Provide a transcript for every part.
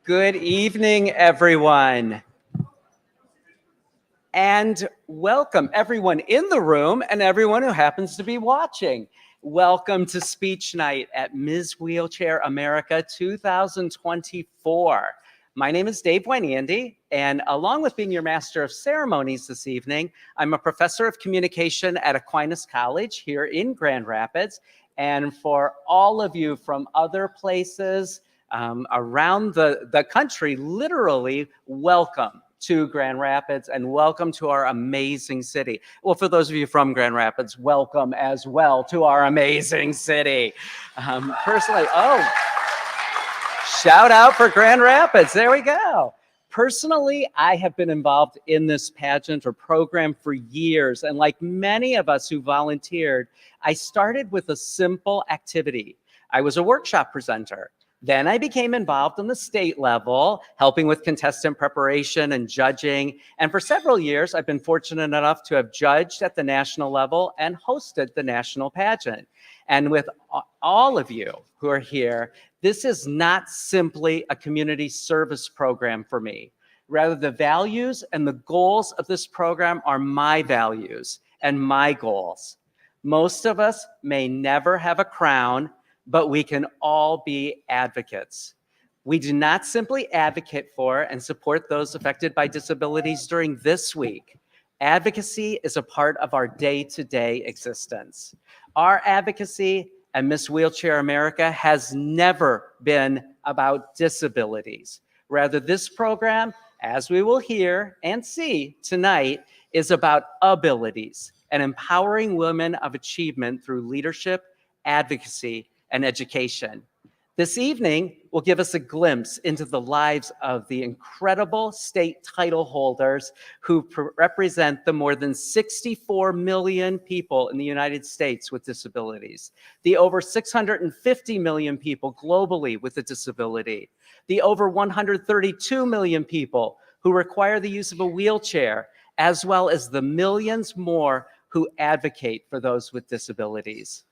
Good evening, everyone. And welcome everyone in the room and everyone who happens to be watching. Welcome to Speech Night at Ms. Wheelchair America 2024. My name is Dave Wynandy, and along with being your Master of Ceremonies this evening, I'm a professor of communication at Aquinas College here in Grand Rapids. And for all of you from other places around the country, literally welcome to Grand Rapids and welcome to our amazing city. Well, for those of you from Grand Rapids, welcome as well to our amazing city. Personally, shout out for Grand Rapids. There we go. Personally, I have been involved in this pageant or program for years. And like many of us who volunteered, I started with a simple activity. I was a workshop presenter. Then I became involved on the state level, helping with contestant preparation and judging. And for several years, I've been fortunate enough to have judged at the national level and hosted the national pageant. And with all of you who are here, this is not simply a community service program for me. Rather, the values and the goals of this program are my values and my goals. Most of us may never have a crown, but we can all be advocates. We do not simply advocate for and support those affected by disabilities during this week. Advocacy is a part of our day-to-day existence. Our advocacy at Miss Wheelchair America has never been about disabilities. Rather, this program, as we will hear and see tonight, is about abilities and empowering women of achievement through leadership, advocacy, and education. This evening will give us a glimpse into the lives of the incredible state title holders who represent the more than 64 million people in the United States with disabilities, the over 650 million people globally with a disability, the over 132 million people who require the use of a wheelchair, as well as the millions more who advocate for those with disabilities.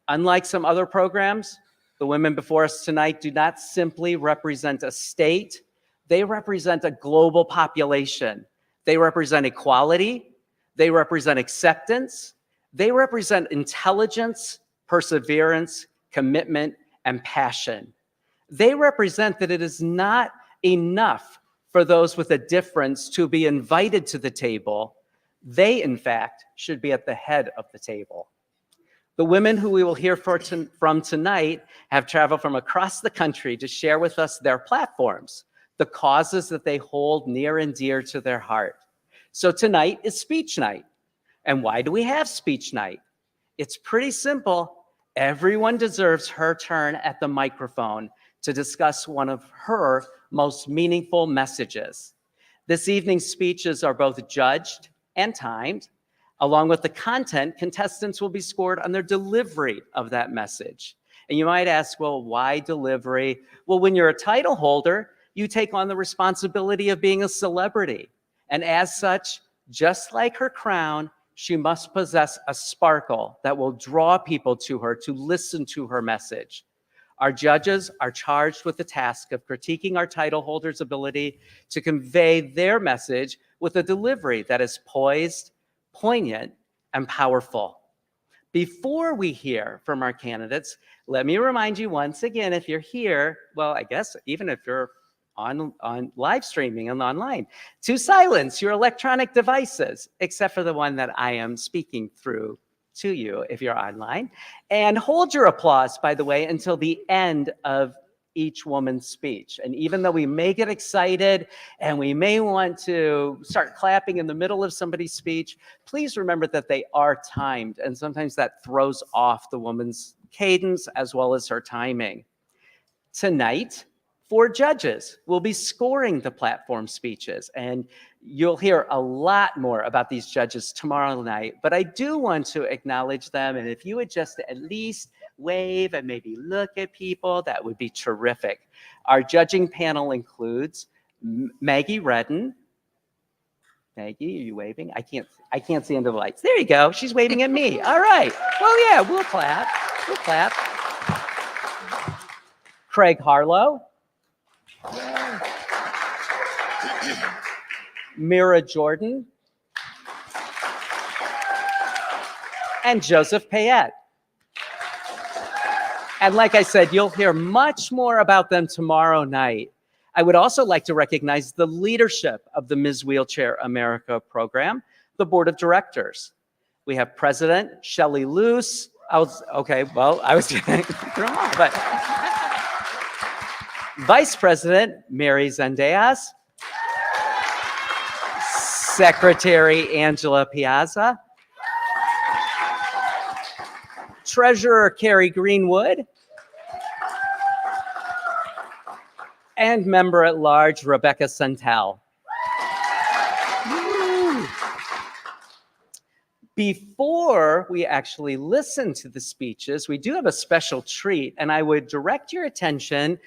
Unlike some other programs, the women before us tonight do not simply represent a state, they represent a global population. They represent equality, they represent acceptance, they represent intelligence, perseverance, commitment, and passion. They represent that it is not enough for those with a difference to be invited to the table. They, in fact, should be at the head of the table. The women who we will hear from tonight have traveled from across the country to share with us their platforms, the causes that they hold near and dear to their heart. So tonight is Speech Night. And why do we have Speech Night? It's pretty simple. Everyone deserves her turn at the microphone to discuss one of her most meaningful messages. This evening's speeches are both judged and timed. Along with the content, contestants will be scored on their delivery of that message. And you might ask, well, why delivery? Well, when you're a title holder, you take on the responsibility of being a celebrity. And as such, just like her crown, she must possess a sparkle that will draw people to her to listen to her message. Our judges are charged with the task of critiquing our title holders' ability to convey their message with a delivery that is poised, poignant, and powerful. Before we hear from our candidates, let me remind you once again, if you're here, well, I guess even if you're on live streaming and online, to silence your electronic devices, except for the one that I am speaking through to you if you're online. And hold your applause, by the way, until the end of each woman's speech. And even though we may get excited and we may want to start clapping in the middle of somebody's speech, please remember that they are timed. And sometimes that throws off the woman's cadence as well as her timing. Tonight, 4 judges will be scoring the platform speeches. And you'll hear a lot more about these judges tomorrow night. But I do want to acknowledge them. And if you would just at least wave and maybe look at people, that would be terrific. Our judging panel includes Maggie Redden. Maggie, are you waving? I can't see under the lights. There you go. She's waving at me. All right. Well, yeah, we'll clap. We'll clap. Craig Harlow. Yay. Mira Jordan, and Joseph Payette. And like I said, you'll hear much more about them tomorrow night. I would also like to recognize the leadership of the Ms. Wheelchair America program, the board of directors. We have President Shelley Luce. I was going to but Vice President Mary Zendejas, Secretary Angela Piazza, Treasurer Carrie Greenwood, and Member at Large Rebecca Santel. Before we actually listen to the speeches, we do have a special treat, and I would direct your attention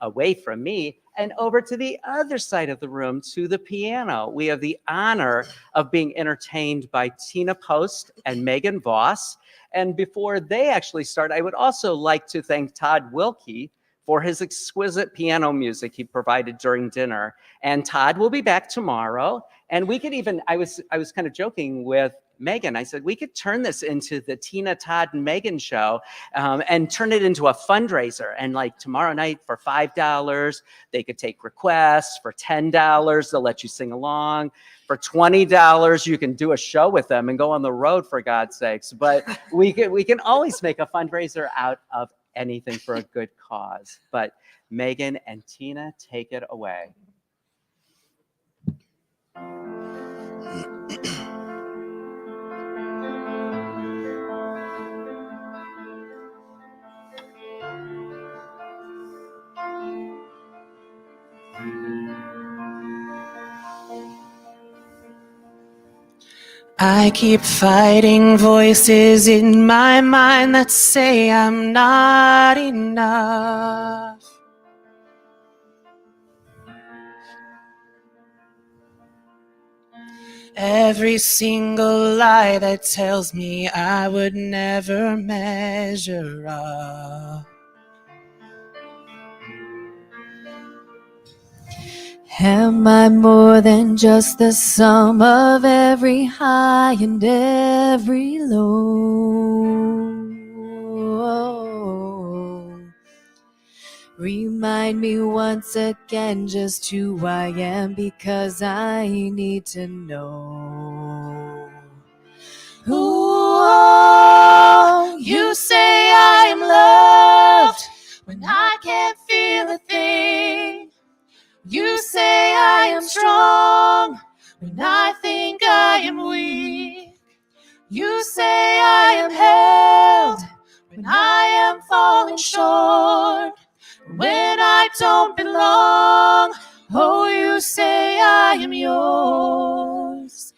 away from me and over to the other side of the room to the piano. We have the honor of being entertained by Tina Post and Megan Voss. And before they actually start, I would also like to thank Todd Wilkie for his exquisite piano music he provided during dinner. And Todd will be back tomorrow. And we could even, I was kind of joking with Megan. I said, we could turn this into the Tina, Todd, and Megan show and turn it into a fundraiser. And like tomorrow night for $5, they could take requests. For $10, they'll let you sing along. For $20, you can do a show with them and go on the road, for God's sakes. But we can always make a fundraiser out of anything for a good cause. But Megan and Tina, take it away. I keep fighting voices in my mind that say I'm not enough. Every single lie that tells me I would never measure up. Am I more than just the sum of every high and every low? Remind me once again just who I am, because I need to know. Ooh, you say I am loved when I can't feel a thing. You say I am strong when I think I am weak. You say I am held when I am falling short. When I don't belong, oh, you say I am yours.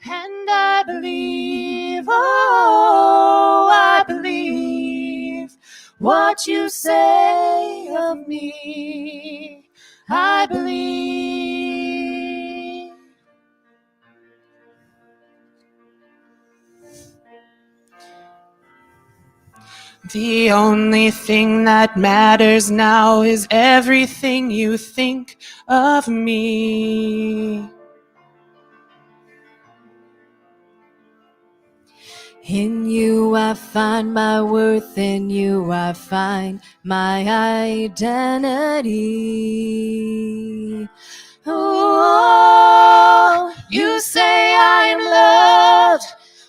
And I believe, oh, I believe what you say of me. I believe. The only thing that matters now is everything you think of me. In you I find my worth, in you I find my identity. Oh, you say I am loved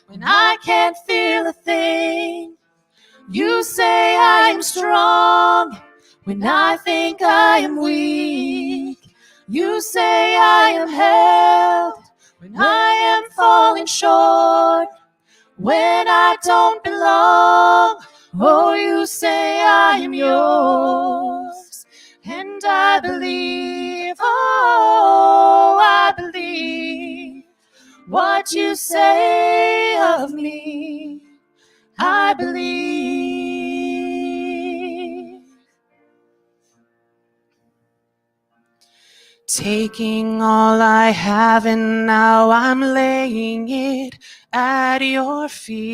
when I can't feel a thing. You say I am strong when I think I am weak. You say I am held when I am falling short. When I don't belong, oh, you say I am yours. And I believe, oh, I believe what you say of me. I believe. Taking all I have and now I'm laying it at your feet.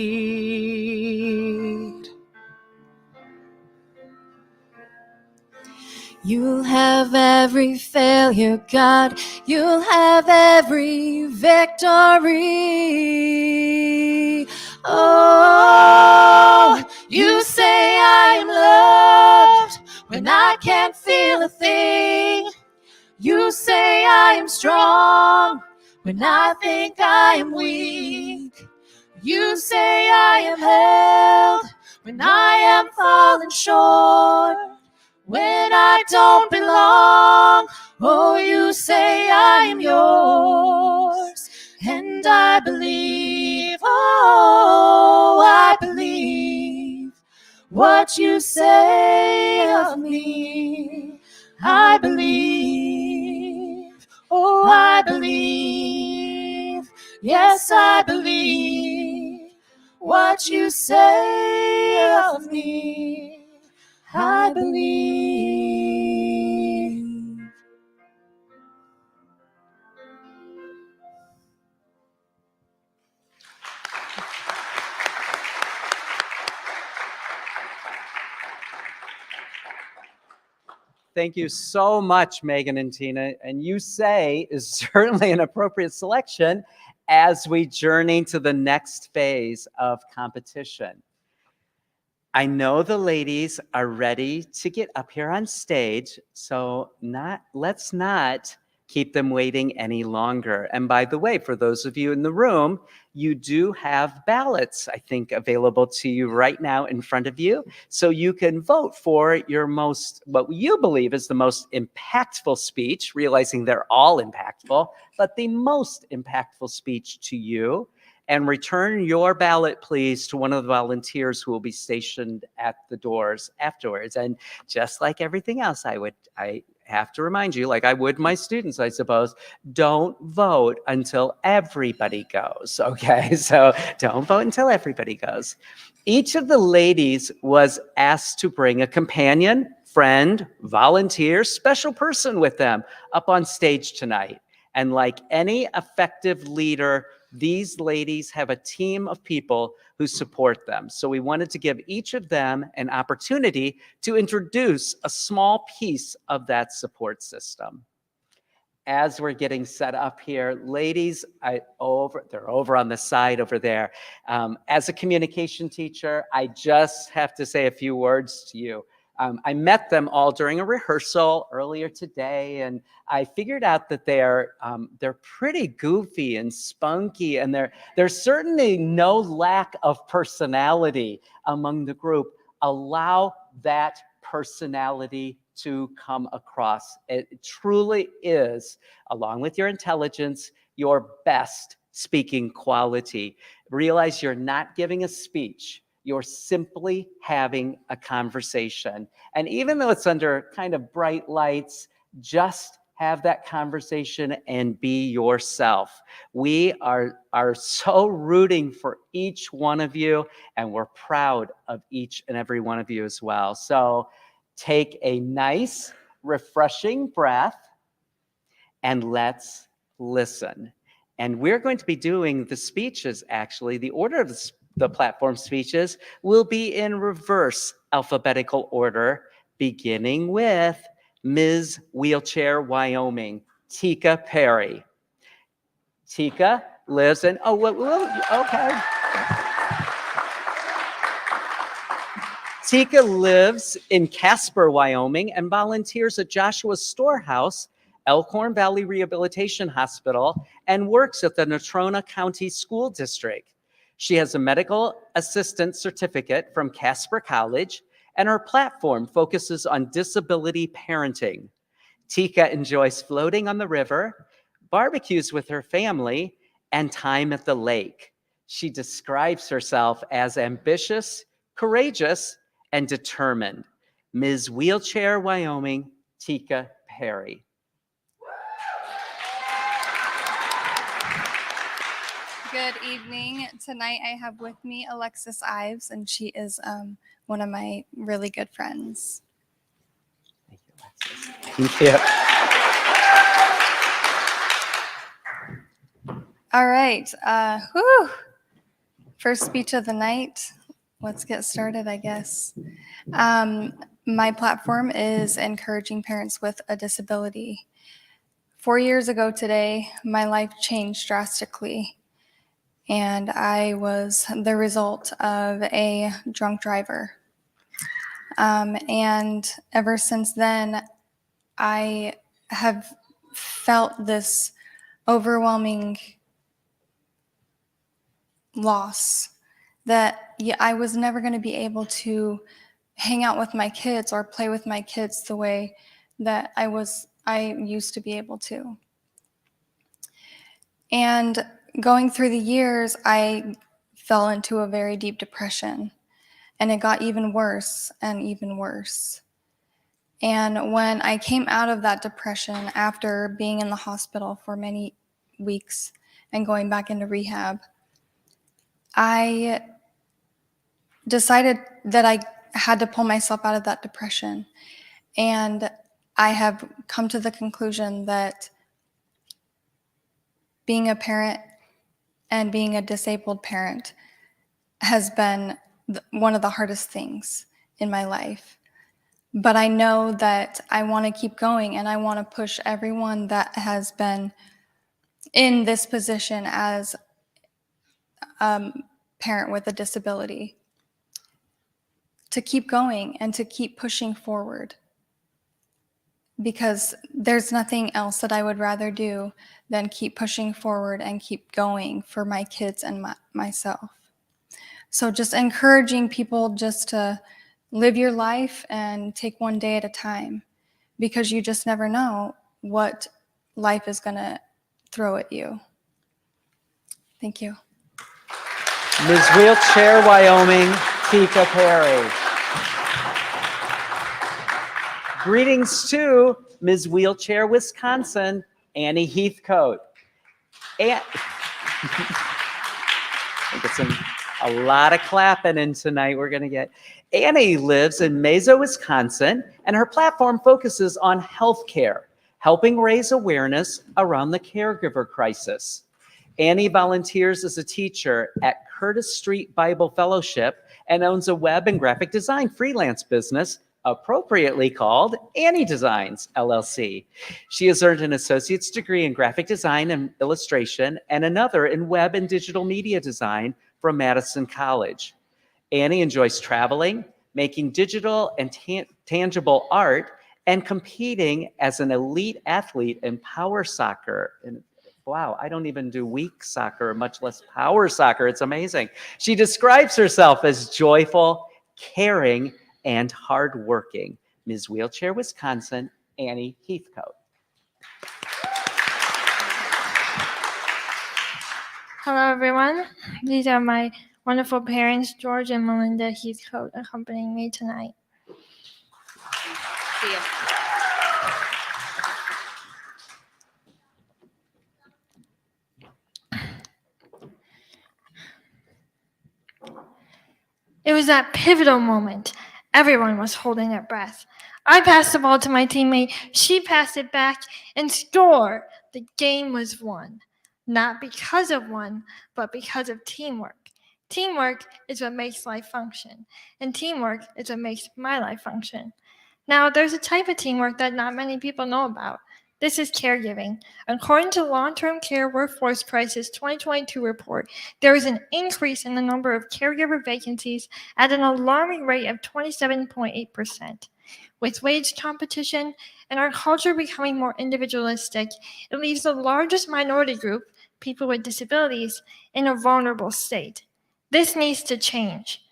You'll have every failure, God. You'll have every victory. Oh, you say I am loved when I can't feel a thing. You say I am strong when I think I am weak. You say I am held when I am falling short. When I don't belong, oh, you say I am yours. And I believe, oh, I believe what you say of me. I believe, oh, I believe, yes, I believe what you say of me. I believe. Thank you so much, Megan and Tina. And you say is certainly an appropriate selection as we journey to the next phase of competition. I know the ladies are ready to get up here on stage, so let's not keep them waiting any longer. And by the way, for those of you in the room, you do have ballots, I think, available to you right now in front of you. So you can vote for what you believe is the most impactful speech, realizing they're all impactful, but the most impactful speech to you. And return your ballot, please, to one of the volunteers who will be stationed at the doors afterwards. And just like everything else, I have to remind you, like I would my students, I suppose, don't vote until everybody goes, okay? So don't vote until everybody goes. Each of the ladies was asked to bring a companion, friend, volunteer, special person with them up on stage tonight. And like any effective leader, these ladies have a team of people who support them. So we wanted to give each of them an opportunity to introduce a small piece of that support system. As we're getting set up here, ladies, they're over on the side over there. As a communication teacher, I just have to say a few words to you. I met them all during a rehearsal earlier today, and I figured out that they're pretty goofy and spunky, and there's certainly no lack of personality among the group. Allow that personality to come across. It truly is, along with your intelligence, your best speaking quality. Realize you're not giving a speech. You're simply having a conversation. And even though it's under kind of bright lights, just have that conversation and be yourself. We are so rooting for each one of you, and we're proud of each and every one of you as well. So take a nice, refreshing breath, and let's listen. And we're going to be doing the speeches, actually. The order of the platform speeches will be in reverse alphabetical order, beginning with Ms. Wheelchair, Wyoming, Tika Perry. Tika lives in, okay. Tika lives in Casper, Wyoming, and volunteers at Joshua's Storehouse, Elkhorn Valley Rehabilitation Hospital, and works at the Natrona County School District. She has a medical assistant certificate from Casper College, and her platform focuses on disability parenting. Tika enjoys floating on the river, barbecues with her family, and time at the lake. She describes herself as ambitious, courageous, and determined. Ms. Wheelchair, Wyoming, Tika Perry. Good evening. Tonight I have with me Alexis Ives, and she is one of my really good friends. Thank you, Alexis. Thank you. All right. First speech of the night. Let's get started, I guess. My platform is encouraging parents with a disability. 4 years ago today, my life changed drastically, and I was the result of a drunk driver. And ever since then, I have felt this overwhelming loss that I was never going to be able to hang out with my kids or play with my kids the way that I used to be able to. And going through the years, I fell into a very deep depression, and it got even worse and even worse. And when I came out of that depression after being in the hospital for many weeks and going back into rehab, I decided that I had to pull myself out of that depression. And I have come to the conclusion that being a parent and being a disabled parent has been one of the hardest things in my life. But I know that I want to keep going, and I want to push everyone that has been in this position as a parent with a disability to keep going and to keep pushing forward, because there's nothing else that I would rather do than keep pushing forward and keep going for my kids and myself. So just encouraging people just to live your life and take one day at a time, because you just never know what life is going to throw at you. Thank you. Ms. Wheelchair, Wyoming, Tika Perry. Greetings to Ms. Wheelchair, Wisconsin, Annie Heathcoat. And I get a lot of clapping in tonight. We're going to get. Annie lives in Mesa, Wisconsin, and her platform focuses on healthcare, helping raise awareness around the caregiver crisis. Annie volunteers as a teacher at Curtis Street Bible Fellowship and owns a web and graphic design freelance business, appropriately called Annie Designs, LLC. She has earned an associate's degree in graphic design and illustration and another in web and digital media design from Madison College. Annie enjoys traveling, making digital and tangible art, and competing as an elite athlete in power soccer. And wow, I don't even do weak soccer, much less power soccer. It's amazing. She describes herself as joyful, caring, and hardworking. Ms. Wheelchair, Wisconsin, Annie Heathcoat. Hello, everyone. These are my wonderful parents, George and Melinda Heathcoat, accompanying me tonight. See you. It was that pivotal moment. Everyone was holding their breath. I passed the ball to my teammate. She passed it back and score. The game was won. Not because of one, but because of teamwork. Teamwork is what makes life function, and teamwork is what makes my life function. Now, there's a type of teamwork that not many people know about. This is caregiving. According to the Long-Term Care Workforce Crisis 2022 report, there is an increase in the number of caregiver vacancies at an alarming rate of 27.8%. With wage competition and our culture becoming more individualistic, it leaves the largest minority group, people with disabilities, in a vulnerable state. This needs to change.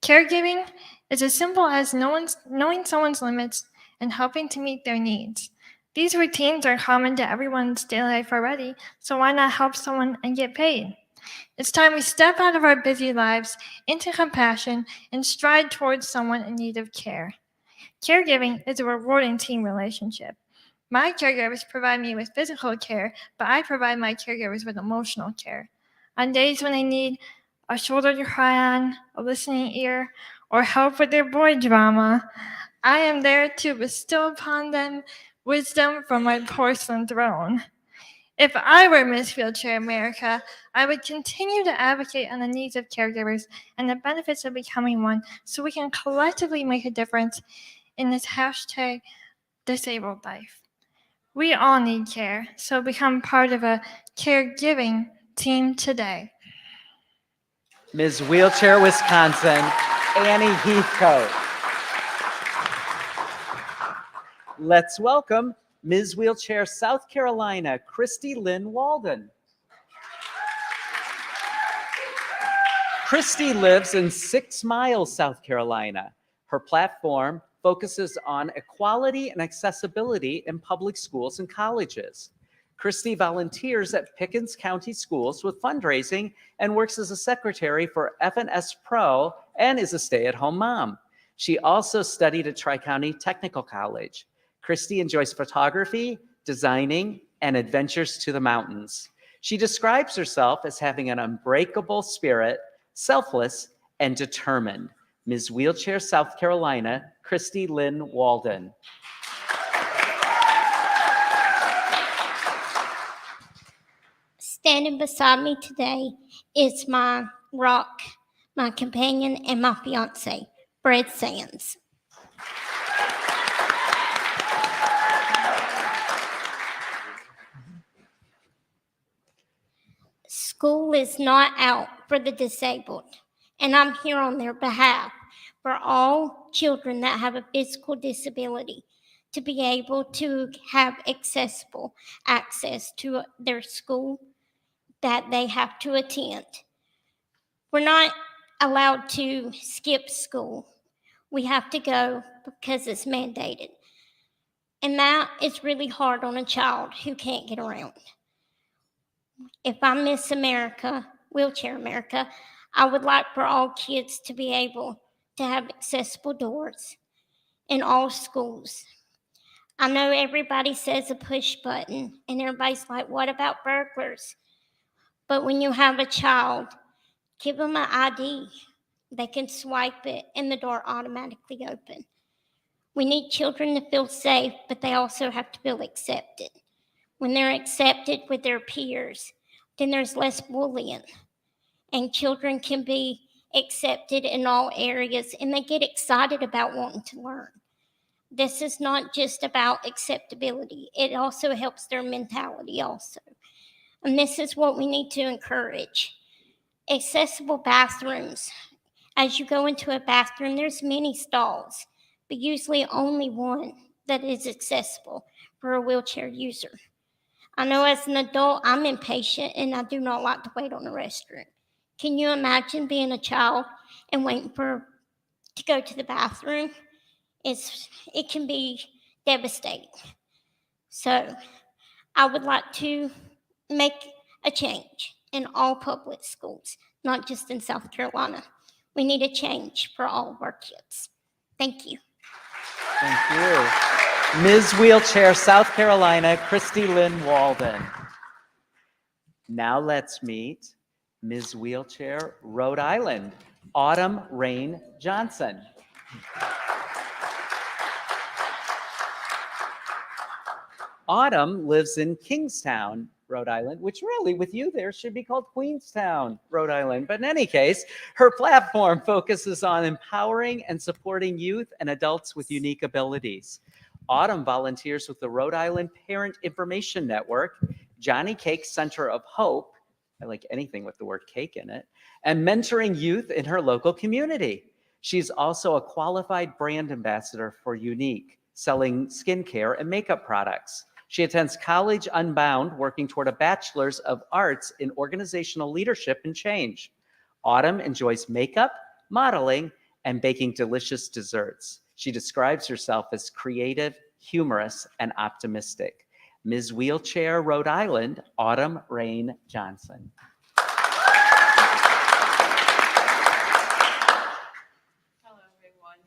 Caregiving is as simple as knowing someone's limits and helping to meet their needs. These routines are common to everyone's daily life already, so why not help someone and get paid? It's time we step out of our busy lives into compassion and stride towards someone in need of care. Caregiving is a rewarding team relationship. My caregivers provide me with physical care, but I provide my caregivers with emotional care. On days when they need a shoulder to cry on, a listening ear, or help with their boy drama, I am there to bestow upon them wisdom from my porcelain throne. If I were Miss Wheelchair America, I would continue to advocate on the needs of caregivers and the benefits of becoming one so we can collectively make a difference in this hashtag disabled life. We all need care, so become part of a caregiving team today. Ms. Wheelchair Wisconsin, Annie Heathcoat. Let's welcome Ms. Wheelchair South Carolina, Christy Lynn Walden. Christy lives in 6 Miles, South Carolina. Her platform focuses on equality and accessibility in public schools and colleges. Christy volunteers at Pickens County Schools with fundraising and works as a secretary for FNS Pro and is a stay-at-home mom. She also studied at Tri-County Technical College. Christy enjoys photography, designing, and adventures to the mountains. She describes herself as having an unbreakable spirit, selfless, and determined. Ms. Wheelchair, South Carolina, Christy Lynn Walden. Standing beside me today is my rock, my companion, and my fiance, Brad Sands. School is not out for the disabled, and I'm here on their behalf for all children that have a physical disability to be able to have accessible access to their school that they have to attend. We're not allowed to skip school. We have to go because it's mandated. And that is really hard on a child who can't get around. If I miss America, Wheelchair America, I would like for all kids to be able to have accessible doors in all schools. I know everybody says a push button, and everybody's like, what about burglars? But when you have a child, give them an ID. They can swipe it, and the door automatically opens. We need children to feel safe, but they also have to feel accepted. When they're accepted with their peers, then there's less bullying, and children can be accepted in all areas, and they get excited about wanting to learn. This is not just about acceptability. It also helps their mentality also. And this is what we need to encourage. Accessible bathrooms. As you go into a bathroom, there's many stalls, but usually only one that is accessible for a wheelchair user. I know as an adult, I'm impatient and I do not like to wait on the restroom. Can you imagine being a child and waiting to go to the bathroom? It can be devastating. So I would like to make a change in all public schools, not just in South Carolina. We need a change for all of our kids. Thank you. Thank you. Ms. Wheelchair, South Carolina, Christy Lynn Walden. Now let's meet Ms. Wheelchair, Rhode Island, Autumn Rain Johnson. Autumn lives in Kingstown, Rhode Island, which really with you there should be called Queenstown, Rhode Island. But in any case, her platform focuses on empowering and supporting youth and adults with unique abilities. Autumn volunteers with the Rhode Island Parent Information Network, Johnny Cake Center of Hope, I like anything with the word cake in it, and mentoring youth in her local community. She's also a qualified brand ambassador for Unique, selling skincare and makeup products. She attends College Unbound, working toward a Bachelor's of Arts in Organizational Leadership and Change. Autumn enjoys makeup, modeling, and baking delicious desserts. She describes herself as creative, humorous, and optimistic. Ms. Wheelchair, Rhode Island, Autumn Rain Johnson. Hello, everyone.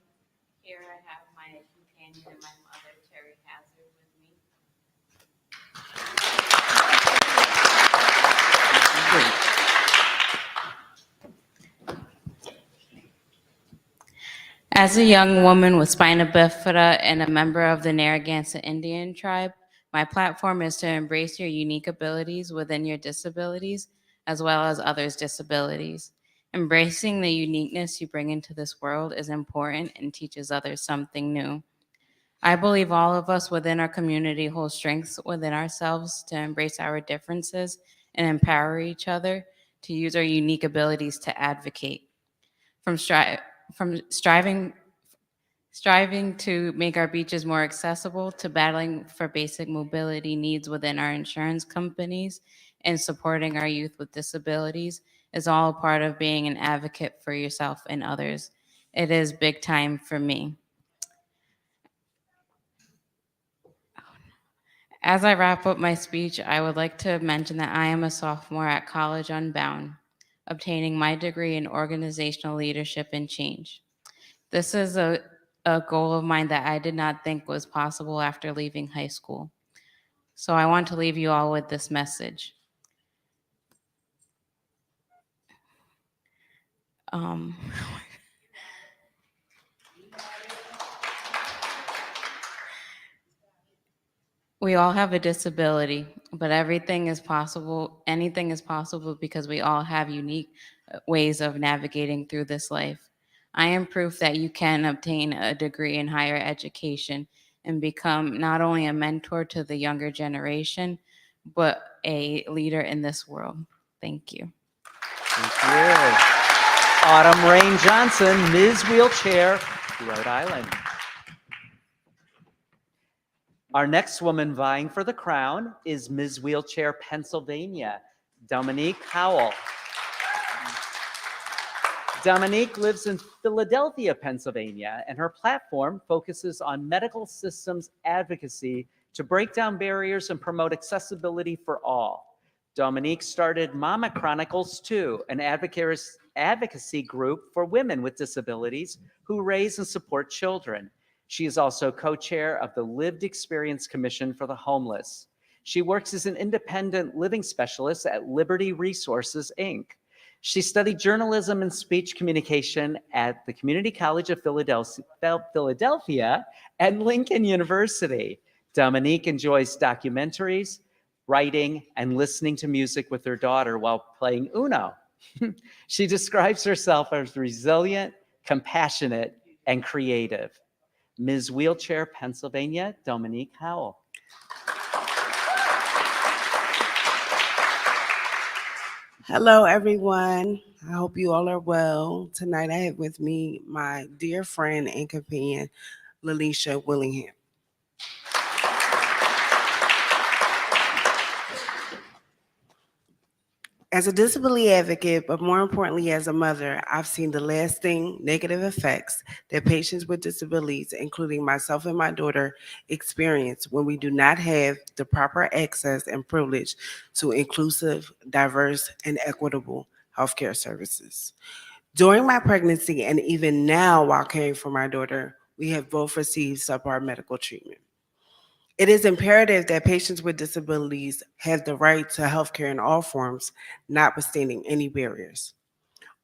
Here I have my companion and my mother, Terry Hazard, with me. As a young woman with spina bifida and a member of the Narragansett Indian tribe, my platform is to embrace your unique abilities within your disabilities, as well as others' disabilities. Embracing the uniqueness you bring into this world is important and teaches others something new. I believe all of us within our community hold strengths within ourselves to embrace our differences and empower each other to use our unique abilities to advocate. From striving to make our beaches more accessible, to battling for basic mobility needs within our insurance companies, and supporting our youth with disabilities is all part of being an advocate for yourself and others. It is big time for me. As I wrap up my speech, I would like to mention that I am a sophomore at College Unbound, obtaining my degree in organizational leadership and change. This is a goal of mine that I did not think was possible after leaving high school. So I want to leave you all with this message. We all have a disability, but everything is possible. Anything is possible because we all have unique ways of navigating through this life. I am proof that you can obtain a degree in higher education and become not only a mentor to the younger generation, but a leader in this world. Thank you. Thank you. Autumn Rain Johnson, Ms. Wheelchair, Rhode Island. Our next woman vying for the crown is Ms. Wheelchair, Pennsylvania, Dominique Howell. Dominique lives in Philadelphia, Pennsylvania, and her platform focuses on medical systems advocacy to break down barriers and promote accessibility for all. Dominique started Mama Chronicles 2, an advocacy group for women with disabilities who raise and support children. She is also co-chair of the Lived Experience Commission for the Homeless. She works as an independent living specialist at Liberty Resources, Inc. She studied journalism and speech communication at the Community College of Philadelphia and Lincoln University. Dominique enjoys documentaries, writing, and listening to music with her daughter while playing Uno. She describes herself as resilient, compassionate, and creative. Ms. Wheelchair, Pennsylvania, Dominique Howell. Hello, everyone. I hope you all are well. Tonight I have with me my dear friend and companion, Lalisha Willingham. As a disability advocate, but more importantly as a mother, I've seen the lasting negative effects that patients with disabilities, including myself and my daughter, experience when we do not have the proper access and privilege to inclusive, diverse, and equitable healthcare services. During my pregnancy and even now while caring for my daughter, we have both received subpar medical treatment. It is imperative that patients with disabilities have the right to healthcare in all forms, notwithstanding any barriers.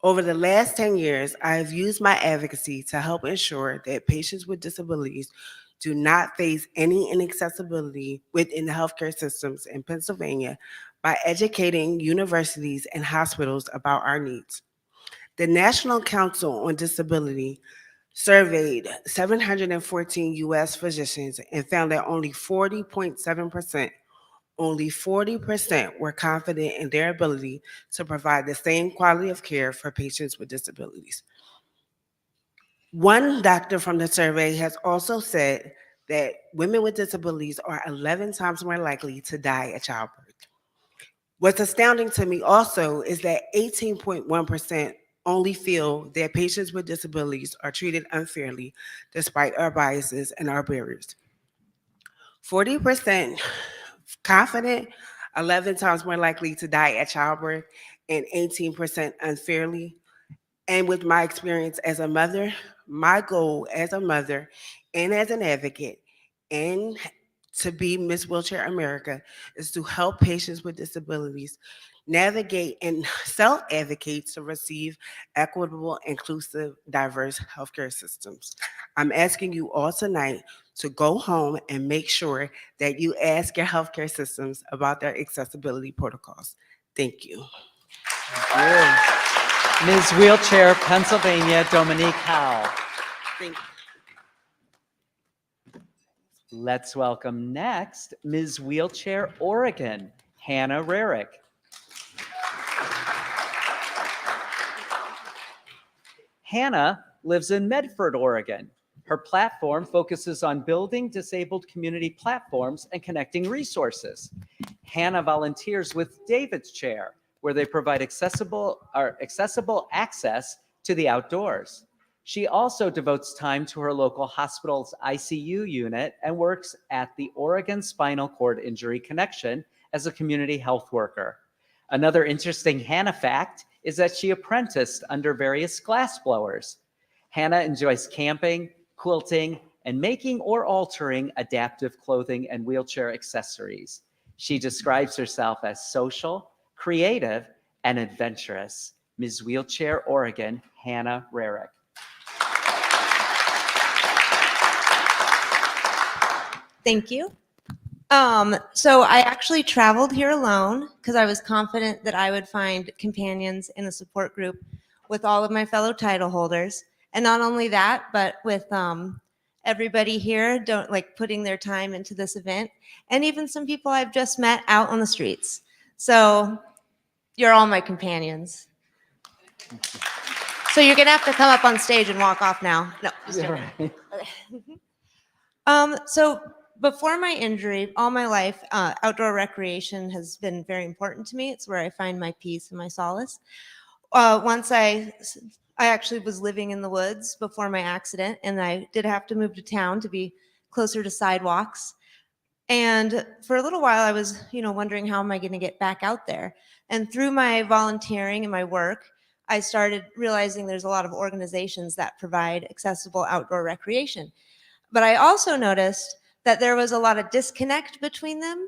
Over the last 10 years, I have used my advocacy to help ensure that patients with disabilities do not face any inaccessibility within the healthcare systems in Pennsylvania by educating universities and hospitals about our needs. The National Council on Disability surveyed 714 U.S. physicians and found that only 40% were confident in their ability to provide the same quality of care for patients with disabilities. One doctor from the survey has also said that women with disabilities are 11 times more likely to die at childbirth. What's astounding to me also is that 18.1% only feel that patients with disabilities are treated unfairly despite our biases and our barriers. 40% confident, 11 times more likely to die at childbirth, and 18% unfairly. And with my experience as a mother, my goal as a mother and as an advocate and to be Miss Wheelchair America is to help patients with disabilities navigate and self-advocate to receive equitable, inclusive, diverse healthcare systems. I'm asking you all tonight to go home and make sure that you ask your healthcare systems about their accessibility protocols. Thank you. Thank you. Ms. Wheelchair, Pennsylvania, Dominique Howell. Thank you. Let's welcome next Ms. Wheelchair Oregon, Hannah Reick. Hannah lives in Medford, Oregon. Her platform focuses on building disabled community platforms and connecting resources. Hannah volunteers with David's Chair, where they provide accessible access to the outdoors. She also devotes time to her local hospital's ICU unit and works at the Oregon Spinal Cord Injury Connection as a community health worker. Another interesting Hannah fact is that she apprenticed under various glassblowers. Hannah enjoys camping, quilting, and making or altering adaptive clothing and wheelchair accessories. She describes herself as social, creative, and adventurous. Ms. Wheelchair Oregon, Hannah Reick. Thank you. So I actually traveled here alone because I was confident that I would find companions in a support group with all of my fellow title holders. And not only that, but with everybody here putting their time into this event, and even some people I've just met out on the streets. So you're all my companions. So you're gonna have to come up on stage and walk off now. No, just kidding. So before my injury, all my life, outdoor recreation has been very important to me. It's where I find my peace and my solace. Once I actually was living in the woods before my accident, and I did have to move to town to be closer to sidewalks. And for a little while, I was, wondering how am I going to get back out there? And through my volunteering and my work, I started realizing there's a lot of organizations that provide accessible outdoor recreation. But I also noticed that there was a lot of disconnect between them.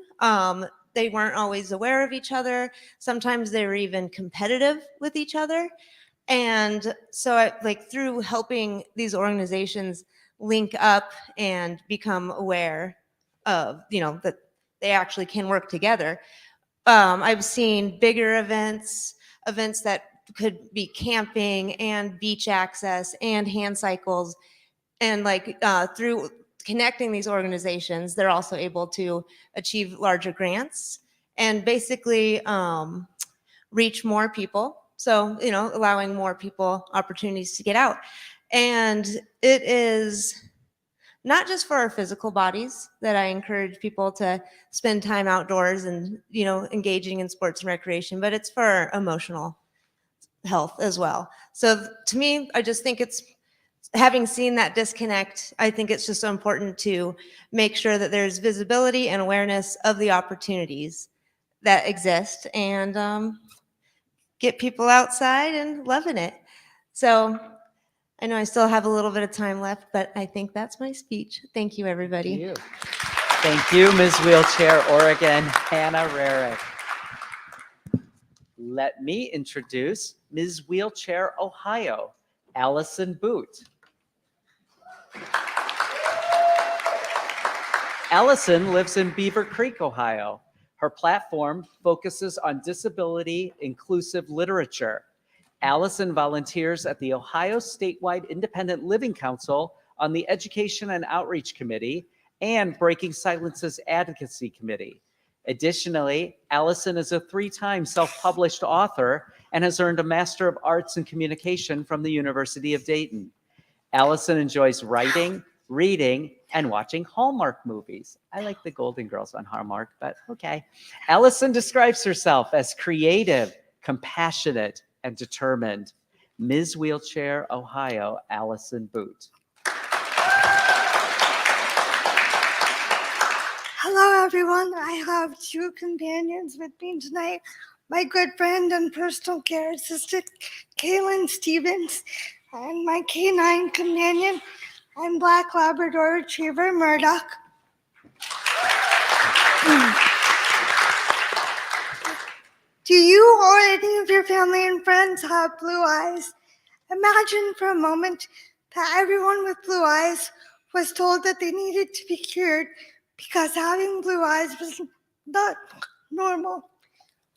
They weren't always aware of each other. Sometimes they were even competitive with each other. And so through helping these organizations link up and become aware of, that they actually can work together, I've seen bigger events that could be camping and beach access and hand cycles. And through connecting these organizations, they're also able to achieve larger grants and basically reach more people. So, allowing more people opportunities to get out. And it is not just for our physical bodies that I encourage people to spend time outdoors and, engaging in sports and recreation, but it's for our emotional health as well. So to me, I just think having seen that disconnect, I think it's just so important to make sure that there's visibility and awareness of the opportunities that exist and get people outside and loving it. So I know I still have a little bit of time left, but I think that's my speech. Thank you, everybody. Thank you, Ms. Wheelchair Oregon, Hannah Reick. Let me introduce Ms. Wheelchair Ohio, Allison Boot. Allison lives in Beaver Creek, Ohio. Her platform focuses on disability-inclusive literature. Allison volunteers at the Ohio Statewide Independent Living Council on the Education and Outreach Committee and Breaking Silence's Advocacy Committee. Additionally, Allison is a 3-time self-published author and has earned a Master of Arts in Communication from the University of Dayton. Allison enjoys writing, reading, and watching Hallmark movies. I like the Golden Girls on Hallmark, but okay. Allison describes herself as creative, compassionate, and determined. Ms. Wheelchair Ohio, Allison Boot. Hello, everyone. I have 2 companions with me tonight. My good friend and personal care assistant, Kaylin Stevens, and my canine companion, I'm Black Labrador Retriever Murdoch. Do you or any of your family and friends have blue eyes? Imagine for a moment that everyone with blue eyes was told that they needed to be cured because having blue eyes was not normal.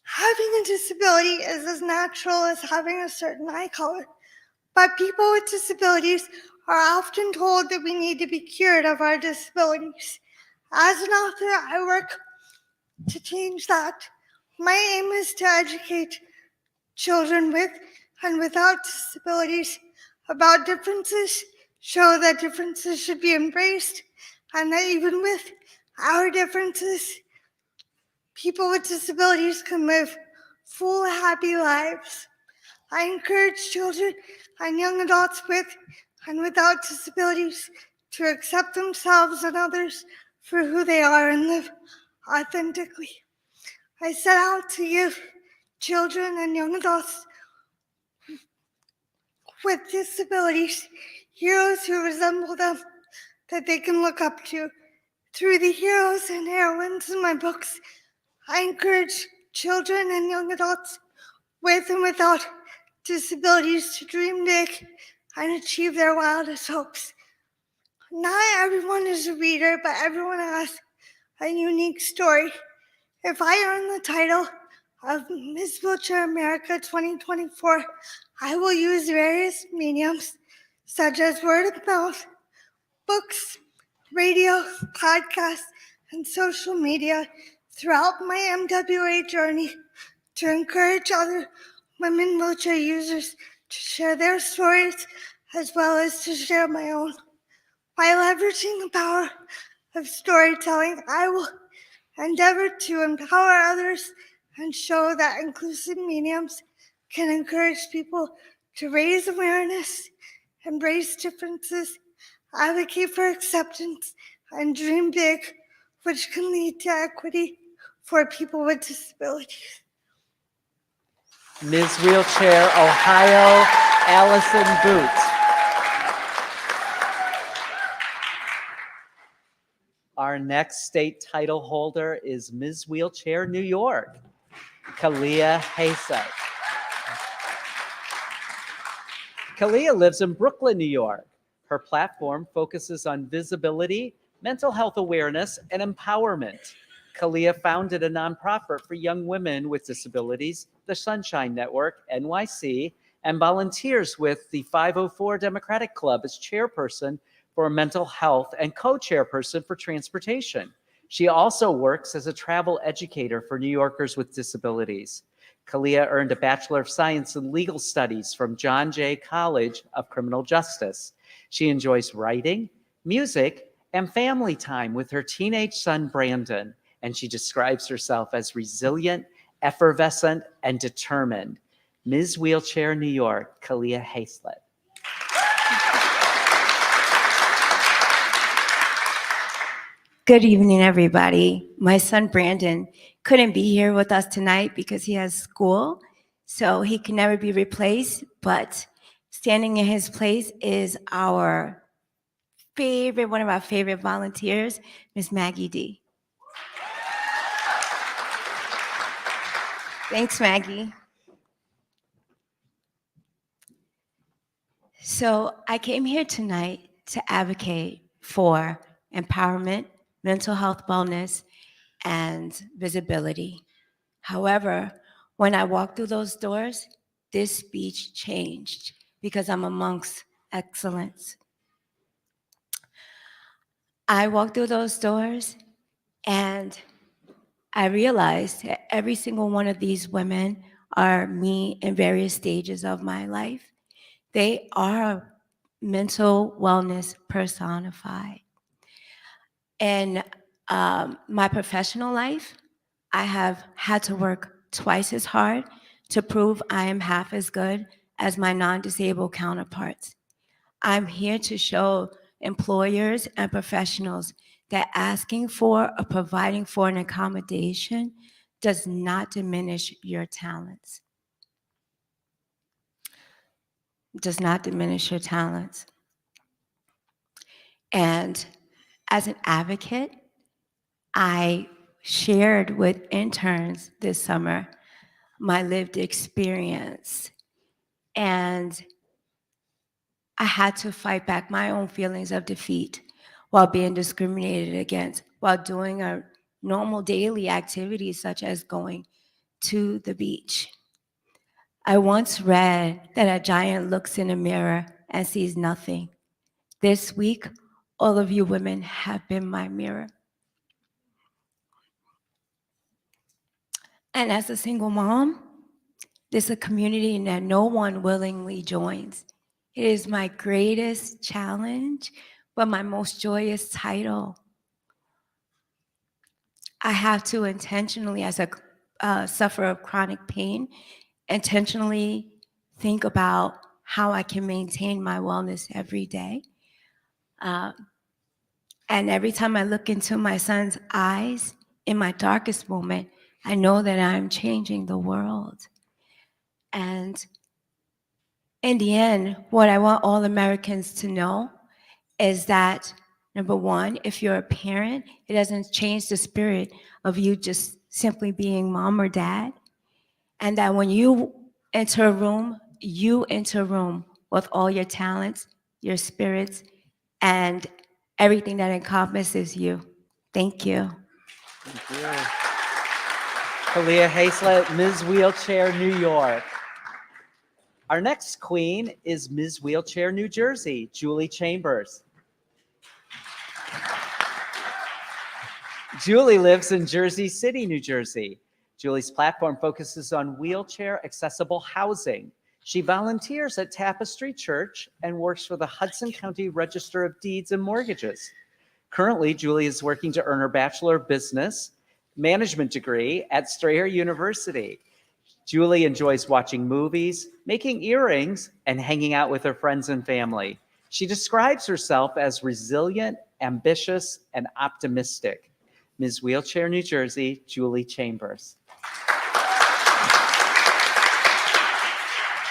Having a disability is as natural as having a certain eye color, but people with disabilities are often told that we need to be cured of our disabilities. As an author, I work to change that. My aim is to educate children with and without disabilities about differences, show that differences should be embraced, and that even with our differences, people with disabilities can live full, happy lives. I encourage children and young adults with and without disabilities to accept themselves and others for who they are and live authentically. I set out to give children and young adults with disabilities heroes who resemble them that they can look up to. Through the heroes and heroines in my books, I encourage children and young adults with and without disabilities to dream big and achieve their wildest hopes. Not everyone is a reader, but everyone has a unique story. If I earn the title of Miss Wheelchair America 2024, I will use various mediums such as word of mouth, books, radio, podcasts, and social media throughout my MWA journey to encourage other women wheelchair users to share their stories as well as to share my own. By leveraging the power of storytelling, I will endeavor to empower others and show that inclusive mediums can encourage people to raise awareness, embrace differences, advocate for acceptance, and dream big, which can lead to equity for people with disabilities. Ms. Wheelchair, Ohio, Allison Booth. Our next state title holder is Ms. Wheelchair, New York, Kalia Haet. Kalia lives in Brooklyn, New York. Her platform focuses on visibility, mental health awareness, and empowerment. Kalia founded a nonprofit for young women with disabilities, the Sunshine Network, NYC, and volunteers with the 504 Democratic Club as chairperson for mental health and co-chairperson for transportation. She also works as a travel educator for New Yorkers with disabilities. Kalia earned a Bachelor of Science in Legal Studies from John Jay College of Criminal Justice. She enjoys writing, music, and family time with her teenage son, Brandon, and she describes herself as resilient, effervescent, and determined. Ms. Wheelchair, New York, Kalia Haet. Good evening, everybody. My son Brandon couldn't be here with us tonight because he has school, so he can never be replaced, but standing in his place is one of our favorite volunteers, Miss Maggie D. Thanks, Maggie. So I came here tonight to advocate for empowerment, mental health wellness, and visibility. However, when I walked through those doors, this speech changed because I'm amongst excellence. I walked through those doors and I realized that every single one of these women are me in various stages of my life. They are mental wellness personified. In my professional life, I have had to work twice as hard to prove I am half as good as my non-disabled counterparts. I'm here to show employers and professionals that asking for or providing for an accommodation does not diminish your talents. Does not diminish your talents. And as an advocate, I shared with interns this summer my lived experience, and I had to fight back my own feelings of defeat while being discriminated against, while doing a normal daily activities such as going to the beach. I once read that a giant looks in a mirror and sees nothing. This week, all of you women have been my mirror. And as a single mom, this is a community that no one willingly joins. It is my greatest challenge, but my most joyous title. I have to intentionally, as a sufferer of chronic pain, intentionally think about how I can maintain my wellness every day. And every time I look into my son's eyes, in my darkest moment, I know that I'm changing the world. And in the end, what I want all Americans to know is that, number one, if you're a parent, it doesn't change the spirit of you just simply being mom or dad. And that when you enter a room, you enter a room with all your talents, your spirits, and everything that encompasses you. Thank you. Thank you. Kalia Hazlett, Ms. Wheelchair, New York. Our next queen is Ms. Wheelchair, New Jersey, Julie Chambers. Julie lives in Jersey City, New Jersey. Julie's platform focuses on wheelchair accessible housing. She volunteers at Tapestry Church and works for the Hudson County Register of Deeds and Mortgages. Currently, Julie is working to earn her Bachelor of Business Management degree at Strayer University. Julie enjoys watching movies, making earrings, and hanging out with her friends and family. She describes herself as resilient, ambitious, and optimistic. Ms. Wheelchair, New Jersey, Julie Chambers.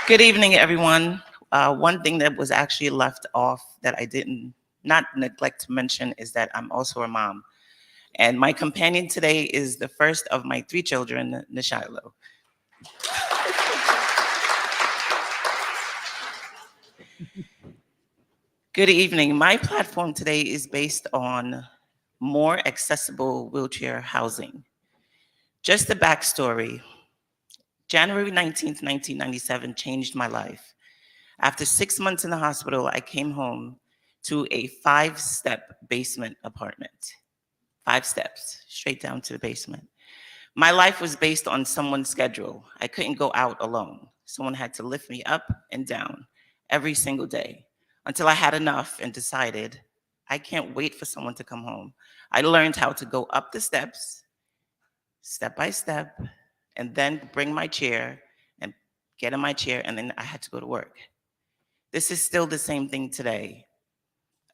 Good evening, everyone. One thing that was actually left off that I didn't not neglect to mention is that I'm also a mom. And my companion today is the first of my 3 children, Nishilo. Good evening. My platform today is based on more accessible wheelchair housing. Just a backstory. January 19th, 1997 changed my life. After 6 months in the hospital, I came home to a 5-step basement apartment. 5 steps, straight down to the basement. My life was based on someone's schedule. I couldn't go out alone. Someone had to lift me up and down every single day until I had enough and decided I can't wait for someone to come home. I learned how to go up the steps, step by step, and then bring my chair and get in my chair, and then I had to go to work. This is still the same thing today.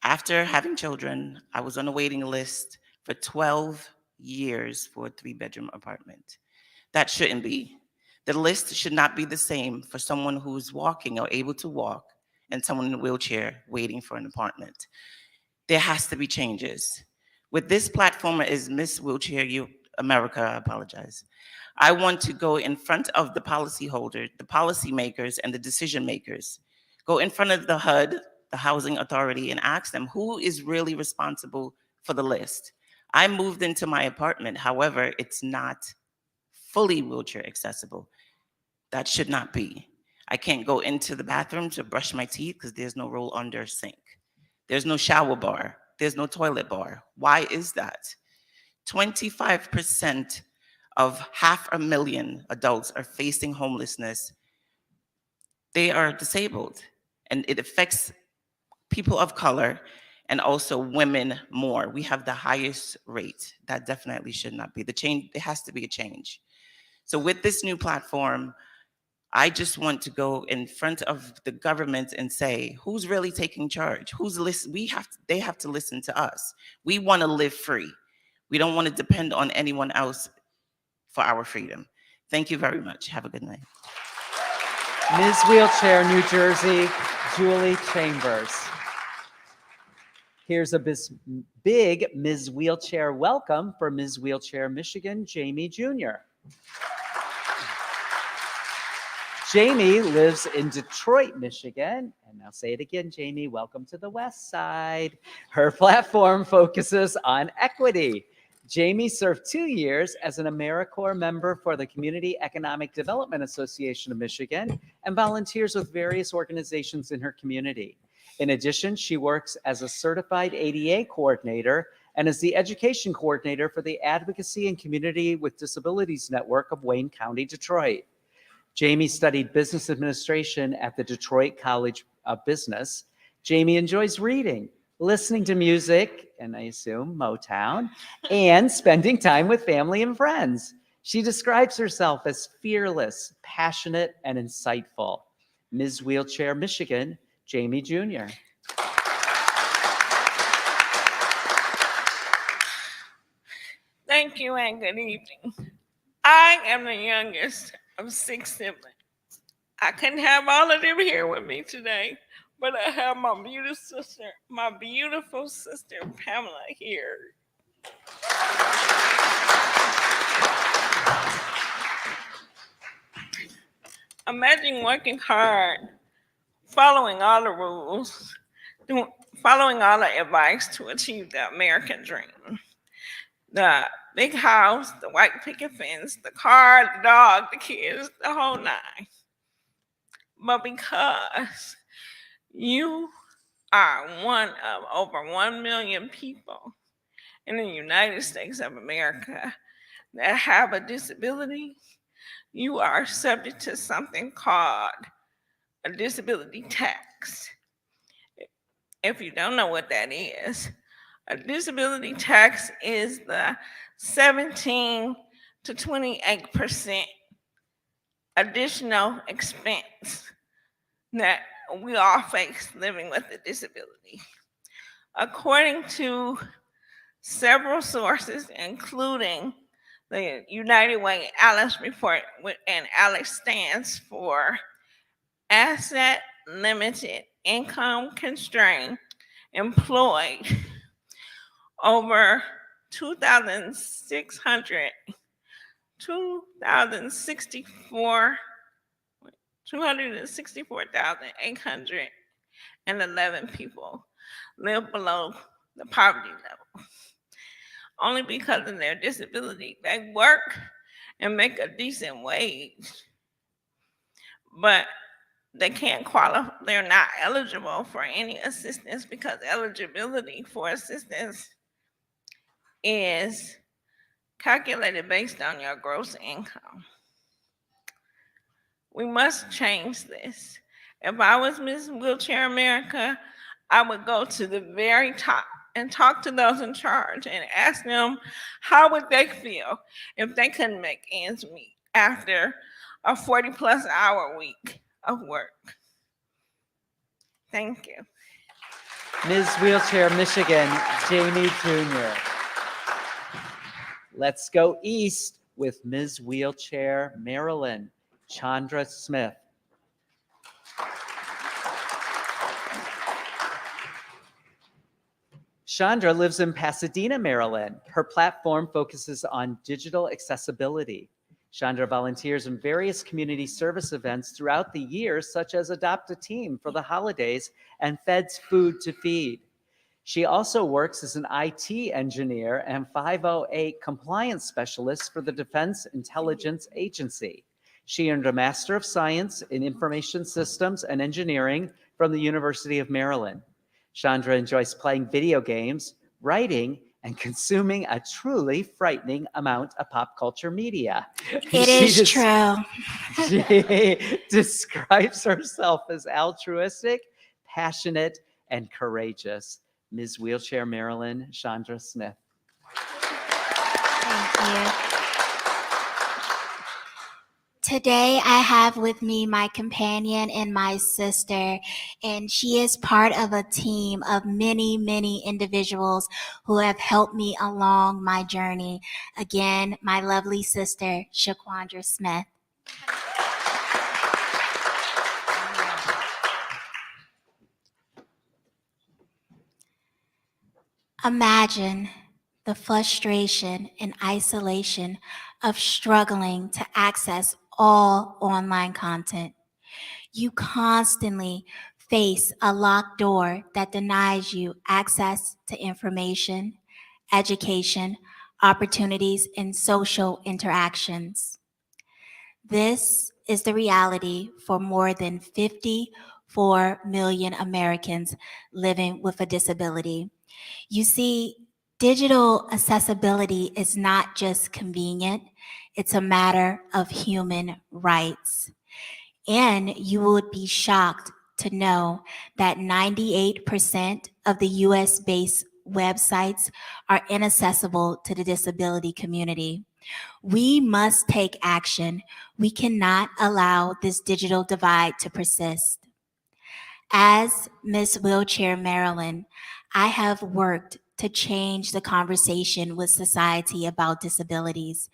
After having children, I was on a waiting list for 12 years for a 3-bedroom apartment. That shouldn't be. The list should not be the same for someone who's walking or able to walk and someone in a wheelchair waiting for an apartment. There has to be changes. With this platform as Miss Wheelchair America, I apologize. I want to go in front of the policyholder, the policymakers, and the decision makers. Go in front of the HUD, the Housing Authority, and ask them who is really responsible for the list. I moved into my apartment, however, it's not fully wheelchair accessible. That should not be. I can't go into the bathroom to brush my teeth because there's no roll under sink. There's no shower bar. There's no toilet bar. Why is that? 25% of 500,000 adults are facing homelessness. They are disabled, and it affects people of color and also women more. We have the highest rate. That definitely should not be. The change, there has to be a change. So with this new platform, I just want to go in front of the government and say, who's really taking charge? Who's listening? They have to listen to us. We want to live free. We don't want to depend on anyone else for our freedom. Thank you very much. Have a good night. Ms. Wheelchair, New Jersey, Julie Chambers. Here's a big Ms. Wheelchair welcome for Ms. Wheelchair, Michigan, Jamie Jr. Jamie lives in Detroit, Michigan. And now say it again, Jamie, welcome to the West Side. Her platform focuses on equity. Jamie served 2 years as an AmeriCorps member for the Community Economic Development Association of Michigan and volunteers with various organizations in her community. In addition, she works as a certified ADA coordinator and is the education coordinator for the Advocacy and Community with Disabilities Network of Wayne County, Detroit. Jamie studied business administration at the Detroit College of Business. Jamie enjoys reading, listening to music, and I assume Motown, and spending time with family and friends. She describes herself as fearless, passionate, and insightful. Ms. Wheelchair Michigan, Jamie Jr. Thank you and good evening. I am the youngest of 6 siblings. I couldn't have all of them here with me today, but I have my beautiful sister Pamela here. Imagine working hard, following all the rules, following all the advice to achieve the American dream. The big house, the white picket fence, the car, the dog, the kids, the whole nine. But because you are one of over 1 million people in the United States of America that have a disability, you are subject to something called a disability tax. If you don't know what that is, a disability tax is the 17 to 28% additional expense that we all face living with a disability. According to several sources, including the United Way ALICE report, and ALICE stands for Asset Limited Income Constrained Employed, over 264,811 people live below the poverty level. Only because of their disability, they work and make a decent wage, but they can't qualify. They're not eligible for any assistance because eligibility for assistance is calculated based on your gross income. We must change this. If I was Miss Wheelchair America, I would go to the very top and talk to those in charge and ask them how would they feel if they couldn't make ends meet after a 40+ hour week of work. Thank you. Ms. Wheelchair Michigan, Jamie Jr. Let's go east with Ms. Wheelchair Maryland, Shandra Smith. Shandra lives in Pasadena, Maryland. Her platform focuses on digital accessibility. Shandra volunteers in various community service events throughout the year, such as Adopt a Team for the holidays and Fed's Food to Feed. She also works as an IT engineer and 508 compliance specialist for the Defense Intelligence Agency. She earned a Master of Science in Information Systems and Engineering from the University of Maryland. Shandra enjoys playing video games, writing, and consuming a truly frightening amount of pop culture media. It is true. She describes herself as altruistic, passionate, and courageous. Ms. Wheelchair Maryland, Shandra Smith. Thank you. Today, I have with me my companion and my sister, and she is part of a team of many, many individuals who have helped me along my journey. Again, my lovely sister, Shaquandra Smith. Imagine the frustration and isolation of struggling to access all online content. You constantly face a locked door that denies you access to information, education, opportunities, and social interactions. This is the reality for more than 54 million Americans living with a disability. You see, digital accessibility is not just convenient, it's a matter of human rights. And you would be shocked to know that 98% of the US-based websites are inaccessible to the disability community. We must take action. We cannot allow this digital divide to persist. As Miss Wheelchair Maryland, I have worked to change the conversation with society about disabilities.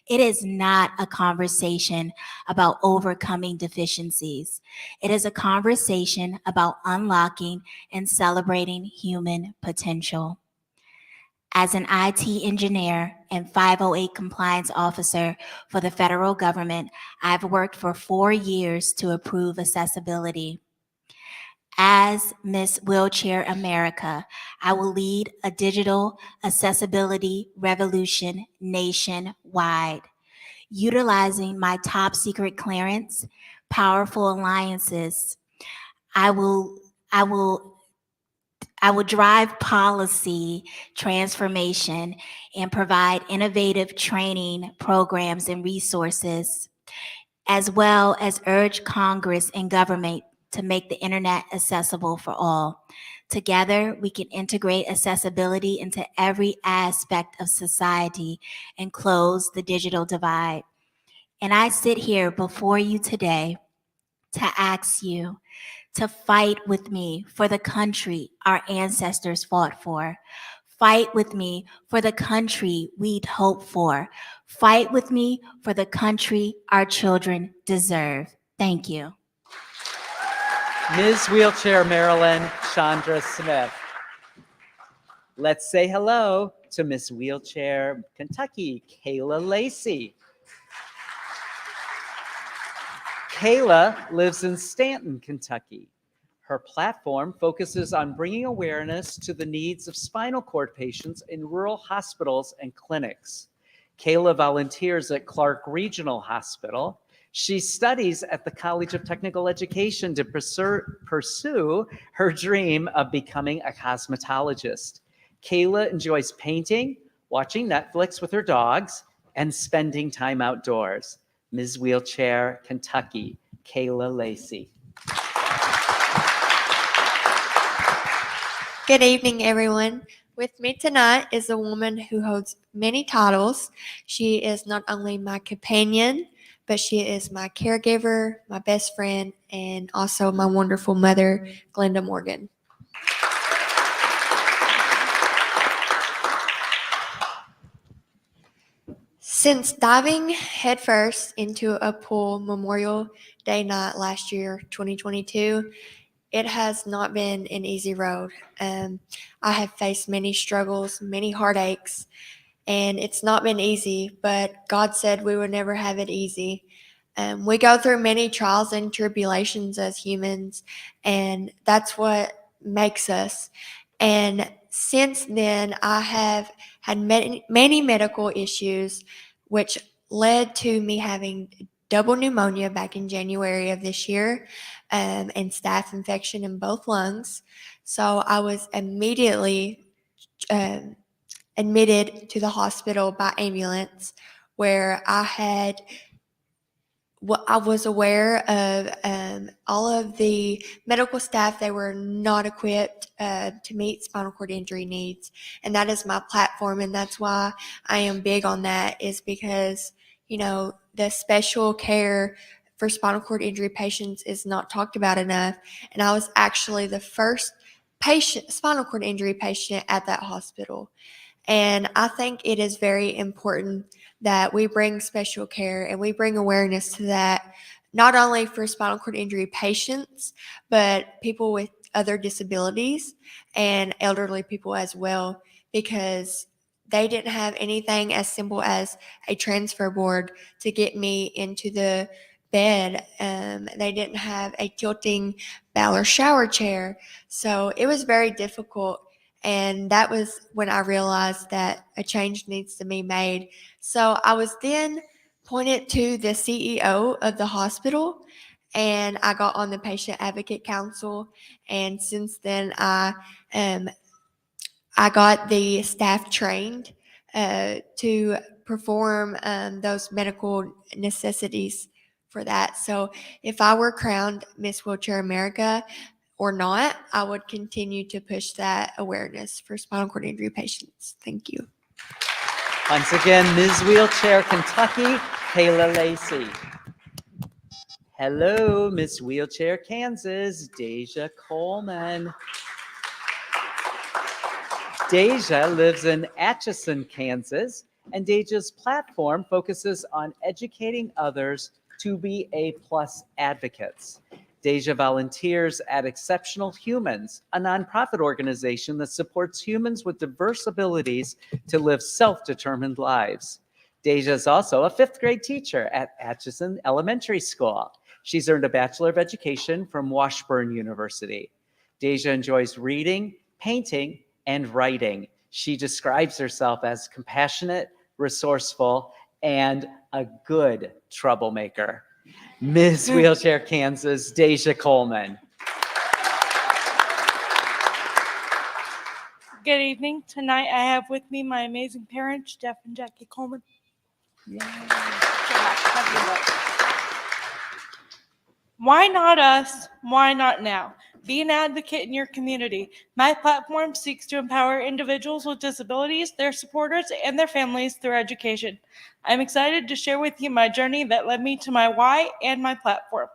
It is not a conversation about overcoming deficiencies. It is a conversation about unlocking and celebrating human potential. As an IT engineer and 508 compliance officer for the federal government, I've worked for 4 years to improve accessibility. As Miss Wheelchair America, I will lead a digital accessibility revolution nationwide, utilizing my top secret clearance, powerful alliances. I will drive policy transformation and provide innovative training programs and resources, as well as urge Congress and government to make the internet accessible for all. Together, we can integrate accessibility into every aspect of society and close the digital divide. And I sit here before you today to ask you to fight with me for the country our ancestors fought for. Fight with me for the country we'd hoped for. Fight with me for the country our children deserve. Thank you. Ms. Wheelchair Maryland, Shandra Smith. Let's say hello to Miss Wheelchair Kentucky, Kayla Lacy. Kayla lives in Stanton, Kentucky. Her platform focuses on bringing awareness to the needs of spinal cord patients in rural hospitals and clinics. Kayla volunteers at Clark Regional Hospital. She studies at the College of Technical Education to pursue her dream of becoming a cosmetologist. Kayla enjoys painting, watching Netflix with her dogs, and spending time outdoors. Ms. Wheelchair, Kentucky, Kayla Lacy. Good evening, everyone. With me tonight is a woman who holds many titles. She is not only my companion, but she is my caregiver, my best friend, and also my wonderful mother, Glenda Morgan. Since diving headfirst into a pool Memorial Day night last year, 2022, it has not been an easy road. I have faced many struggles, many heartaches, and it's not been easy, but God said we would never have it easy. We go through many trials and tribulations as humans, and that's what makes us. And since then, I have had many medical issues, which led to me having double pneumonia back in January of this year, and staph infection in both lungs. So I was immediately admitted to the hospital by ambulance, where I was aware of all of the medical staff. They were not equipped to meet spinal cord injury needs. And that is my platform. And that's why I am big on that, is because, you know, the special care for spinal cord injury patients is not talked about enough. And I was actually the first spinal cord injury patient at that hospital. And I think it is very important that we bring special care and we bring awareness to that, not only for spinal cord injury patients, but people with other disabilities and elderly people as well, because they didn't have anything as simple as a transfer board to get me into the bed. They didn't have a tilting Bowler shower chair. So it was very difficult. And that was when I realized that a change needs to be made. So I was then pointed to the CEO of the hospital, and I got on the Patient Advocate Council. And since then, I I got the staff trained to perform those medical necessities for that. So if I were crowned Miss Wheelchair America or not, I would continue to push that awareness for spinal cord injury patients. Thank you. Once again, Ms. Wheelchair Kentucky, Kayla Lacy. Hello, Miss Wheelchair Kansas, Deja Coleman. Deja lives in Atchison, Kansas, and Deja's platform focuses on educating others to be A+ advocates. Deja volunteers at Exceptional Humans, a nonprofit organization that supports humans with diverse abilities to live self-determined lives. Deja is also a 5th grade teacher at Atchison Elementary School. She's earned a Bachelor of Education from Washburn University. Deja enjoys reading, painting, and writing. She describes herself as compassionate, resourceful, and a good troublemaker. Ms. Wheelchair Kansas, Deja Coleman. Good evening. Tonight I have with me my amazing parents, Jeff and Jackie Coleman. Why not us? Why not now? Be an advocate in your community. My platform seeks to empower individuals with disabilities, their supporters, and their families through education. I'm excited to share with you my journey that led me to my why and my platform.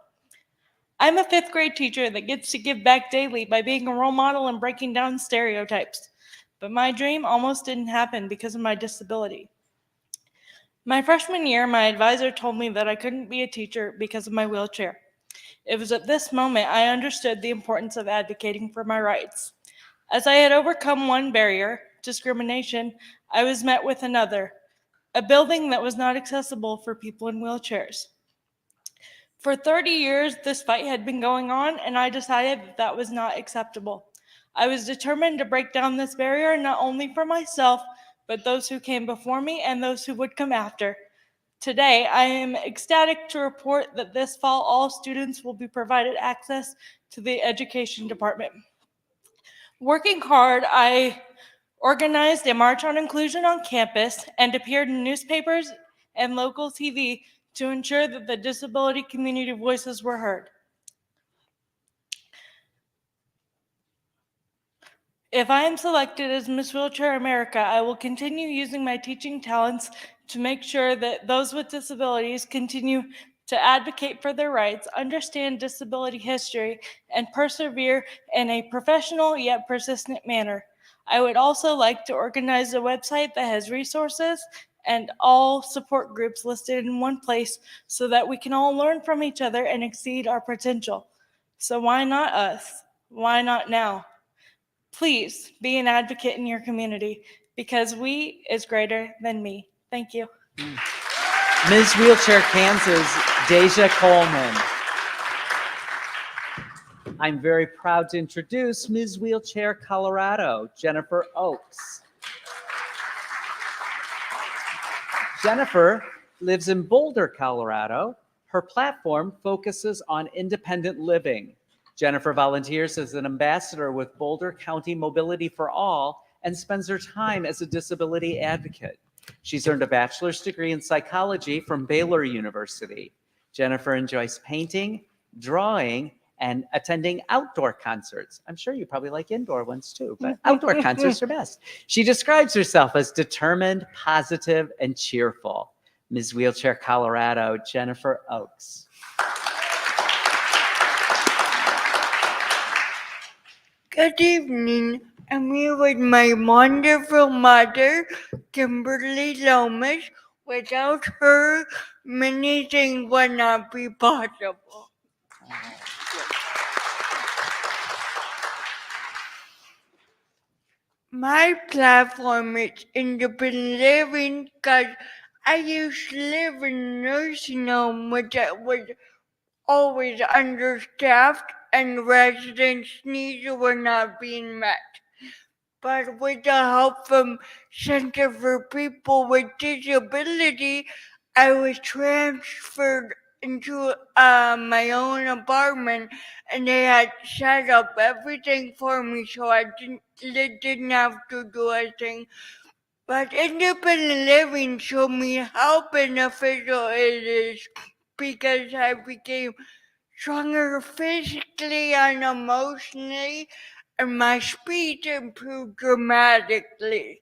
I'm a 5th grade teacher that gets to give back daily by being a role model and breaking down stereotypes. But my dream almost didn't happen because of my disability. My freshman year, my advisor told me that I couldn't be a teacher because of my wheelchair. It was at this moment I understood the importance of advocating for my rights. As I had overcome one barrier, discrimination, I was met with another, a building that was not accessible for people in wheelchairs. For 30 years, this fight had been going on, and I decided that that was not acceptable. I was determined to break down this barrier not only for myself, but those who came before me and those who would come after. Today, I am ecstatic to report that this fall, all students will be provided access to the education department. Working hard, I organized a March on Inclusion on campus and appeared in newspapers and local TV to ensure that the disability community voices were heard. If I am selected as Miss Wheelchair America, I will continue using my teaching talents to make sure that those with disabilities continue to advocate for their rights, understand disability history, and persevere in a professional yet persistent manner. I would also like to organize a website that has resources and all support groups listed in one place so that we can all learn from each other and exceed our potential. So why not us? Why not now? Please be an advocate in your community because we is greater than me. Thank you. Ms. Wheelchair Kansas, Deja Coleman. I'm very proud to introduce Ms. Wheelchair Colorado, Jennifer Oakes. Jennifer lives in Boulder, Colorado. Her platform focuses on independent living. Jennifer volunteers as an ambassador with Boulder County Mobility for All and spends her time as a disability advocate. She's earned a bachelor's degree in psychology from Baylor University. Jennifer enjoys painting, drawing, and attending outdoor concerts. I'm sure you probably like indoor ones too, but outdoor concerts are best. She describes herself as determined, positive, and cheerful. Ms. Wheelchair Colorado, Jennifer Oakes. Good evening. I'm here with my wonderful mother, Kimberly Warmack. Without her, many things would not be possible. My platform is independent living because I used to live in a nursing home which was always understaffed and residents' needs were not being met. But with the help from Center for People with Disability, I was transferred into my own apartment, and they had set up everything for me, so I didn't have to do anything. But independent living showed me how beneficial it is because I became stronger physically and emotionally, and my speech improved dramatically.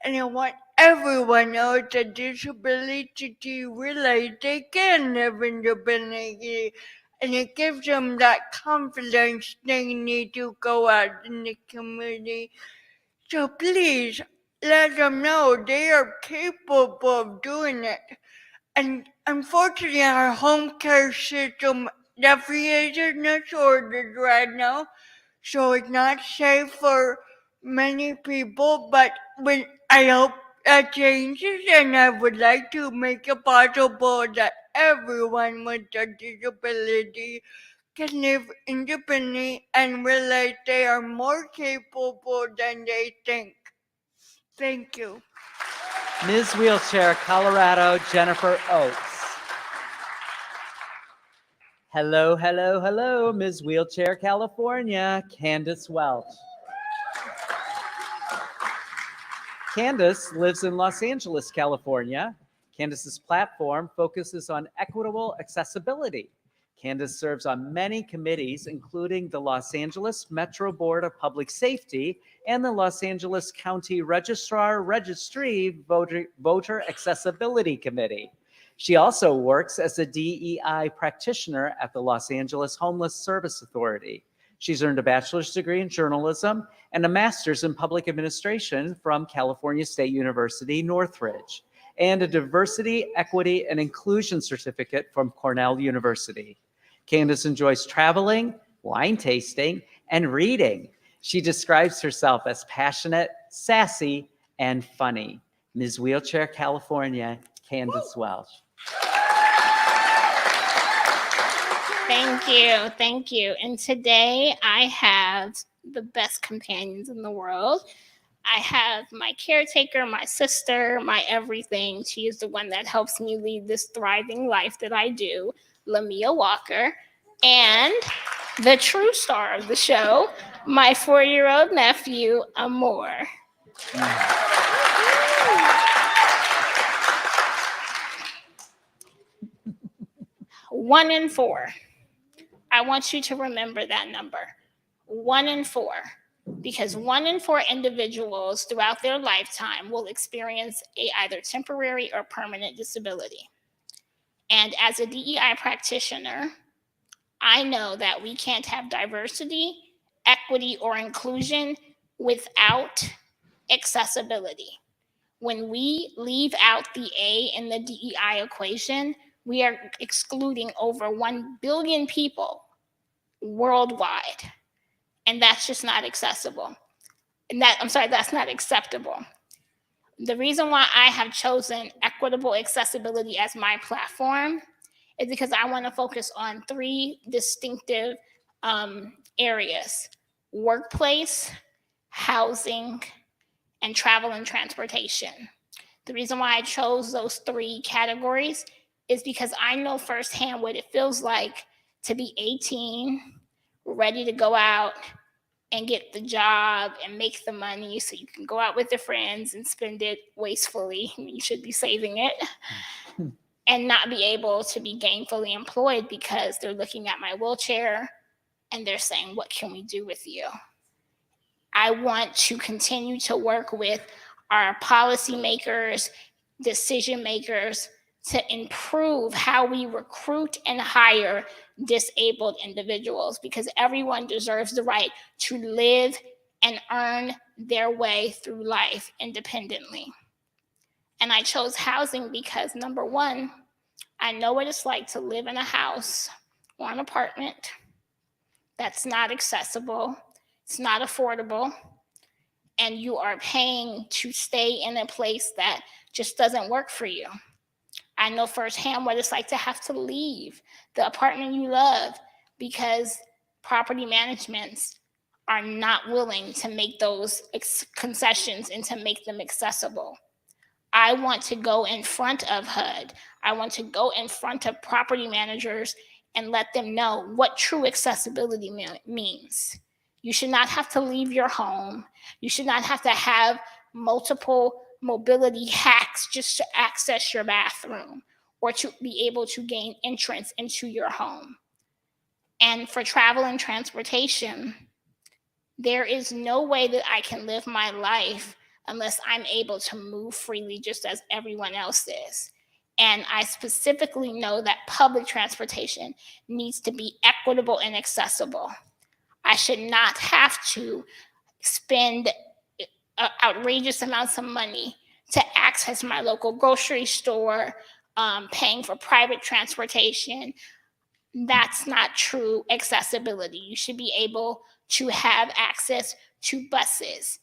And I want everyone knows that disability realize they can live independently, and it gives them that confidence they need to go out in the community. So please let them know they are capable of doing it. And unfortunately, our home care system definitely is in a shortage right now, so it's not safe for many people. But when I hope that changes, and I would like to make it possible that everyone with a disability can live independently and realize they are more capable than they think. Thank you. Ms. Wheelchair, Colorado, Jennifer Oates. Hello, hello, hello, Ms. Wheelchair, California, Candace Welsh. Candace lives in Los Angeles, California. Candace's platform focuses on equitable accessibility. Candace serves on many committees, including the Los Angeles Metro Board of Public Safety and the Los Angeles County Registry Voter Accessibility Committee. She also works as a DEI practitioner at the Los Angeles Homeless Service Authority. She's earned a bachelor's degree in journalism and a master's in public administration from California State University, Northridge, and a diversity, equity, and inclusion certificate from Cornell University. Candace enjoys traveling, wine tasting, and reading. She describes herself as passionate, sassy, and funny. Ms. Wheelchair, California, Candace Welsh. Thank you. And today I have the best companions in the world. I have my caretaker, my sister, my everything. She is the one that helps me lead this thriving life that I do, Lamia Walker, and the true star of the show, my 4-year-old nephew, Amor. 1 in 4. I want you to remember that number, 1 in 4, because 1 in 4 individuals throughout their lifetime will experience a either temporary or permanent disability. And as a DEI practitioner, I know that we can't have diversity, equity, or inclusion without accessibility. When we leave out the A in the DEI equation, we are excluding over 1 billion people worldwide. And that's just not accessible. That's not acceptable. The reason why I have chosen equitable accessibility as my platform is because I want to focus on 3 distinctive areas: workplace, housing, and travel and transportation. The reason why I chose those 3 categories is because I know firsthand what it feels like to be 18, ready to go out and get the job and make the money so you can go out with your friends and spend it wastefully. You should be saving it. And not be able to be gainfully employed because they're looking at my wheelchair and they're saying, what can we do with you? I want to continue to work with our policymakers, decision makers, to improve how we recruit and hire disabled individuals, because everyone deserves the right to live and earn their way through life independently. And I chose housing because, number one, I know what it's like to live in a house or an apartment that's not accessible, it's not affordable, and you are paying to stay in a place that just doesn't work for you. I know firsthand what it's like to have to leave the apartment you love because property managements are not willing to make those concessions and to make them accessible. I want to go in front of HUD. I want to go in front of property managers and let them know what true accessibility means. You should not have to leave your home. You should not have to have multiple mobility hacks just to access your bathroom or to be able to gain entrance into your home. And for travel and transportation, there is no way that I can live my life unless I'm able to move freely just as everyone else is. And I specifically know that public transportation needs to be equitable and accessible. I should not have to spend outrageous amounts of money to access my local grocery store, paying for private transportation. That's not true accessibility. You should be able to have access to buses.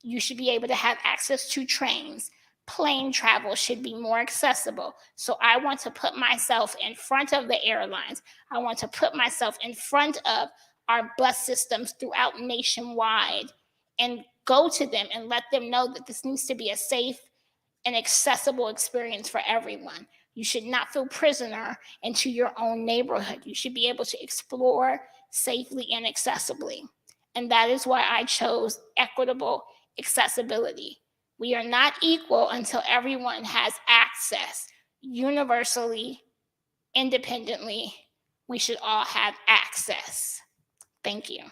You should be able to have access to trains. Plane travel should be more accessible. So I want to put myself in front of the airlines. I want to put myself in front of our bus systems throughout nationwide and go to them and let them know that this needs to be a safe and accessible experience for everyone. You should not feel prisoner into your own neighborhood. You should be able to explore safely and accessibly. And that is why I chose equitable accessibility. We are not equal until everyone has access universally, independently. We should all have access. Thank you.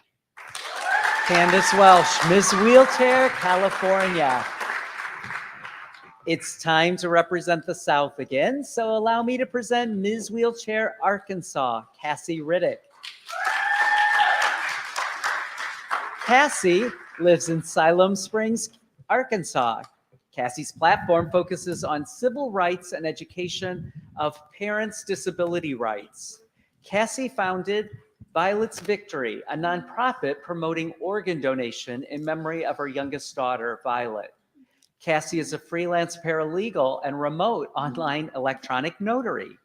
Candace Welsh, Miss Wheelchair, California. It's time to represent the South again, so allow me to present Ms. Wheelchair, Arkansas, Cassie Riddick. Cassie lives in Siloam Springs, Arkansas. Cassie's platform focuses on civil rights and education of parents' disability rights. Cassie founded Violet's Victory, a nonprofit promoting organ donation in memory of her youngest daughter, Violet. Cassie is a freelance paralegal and remote online electronic notary.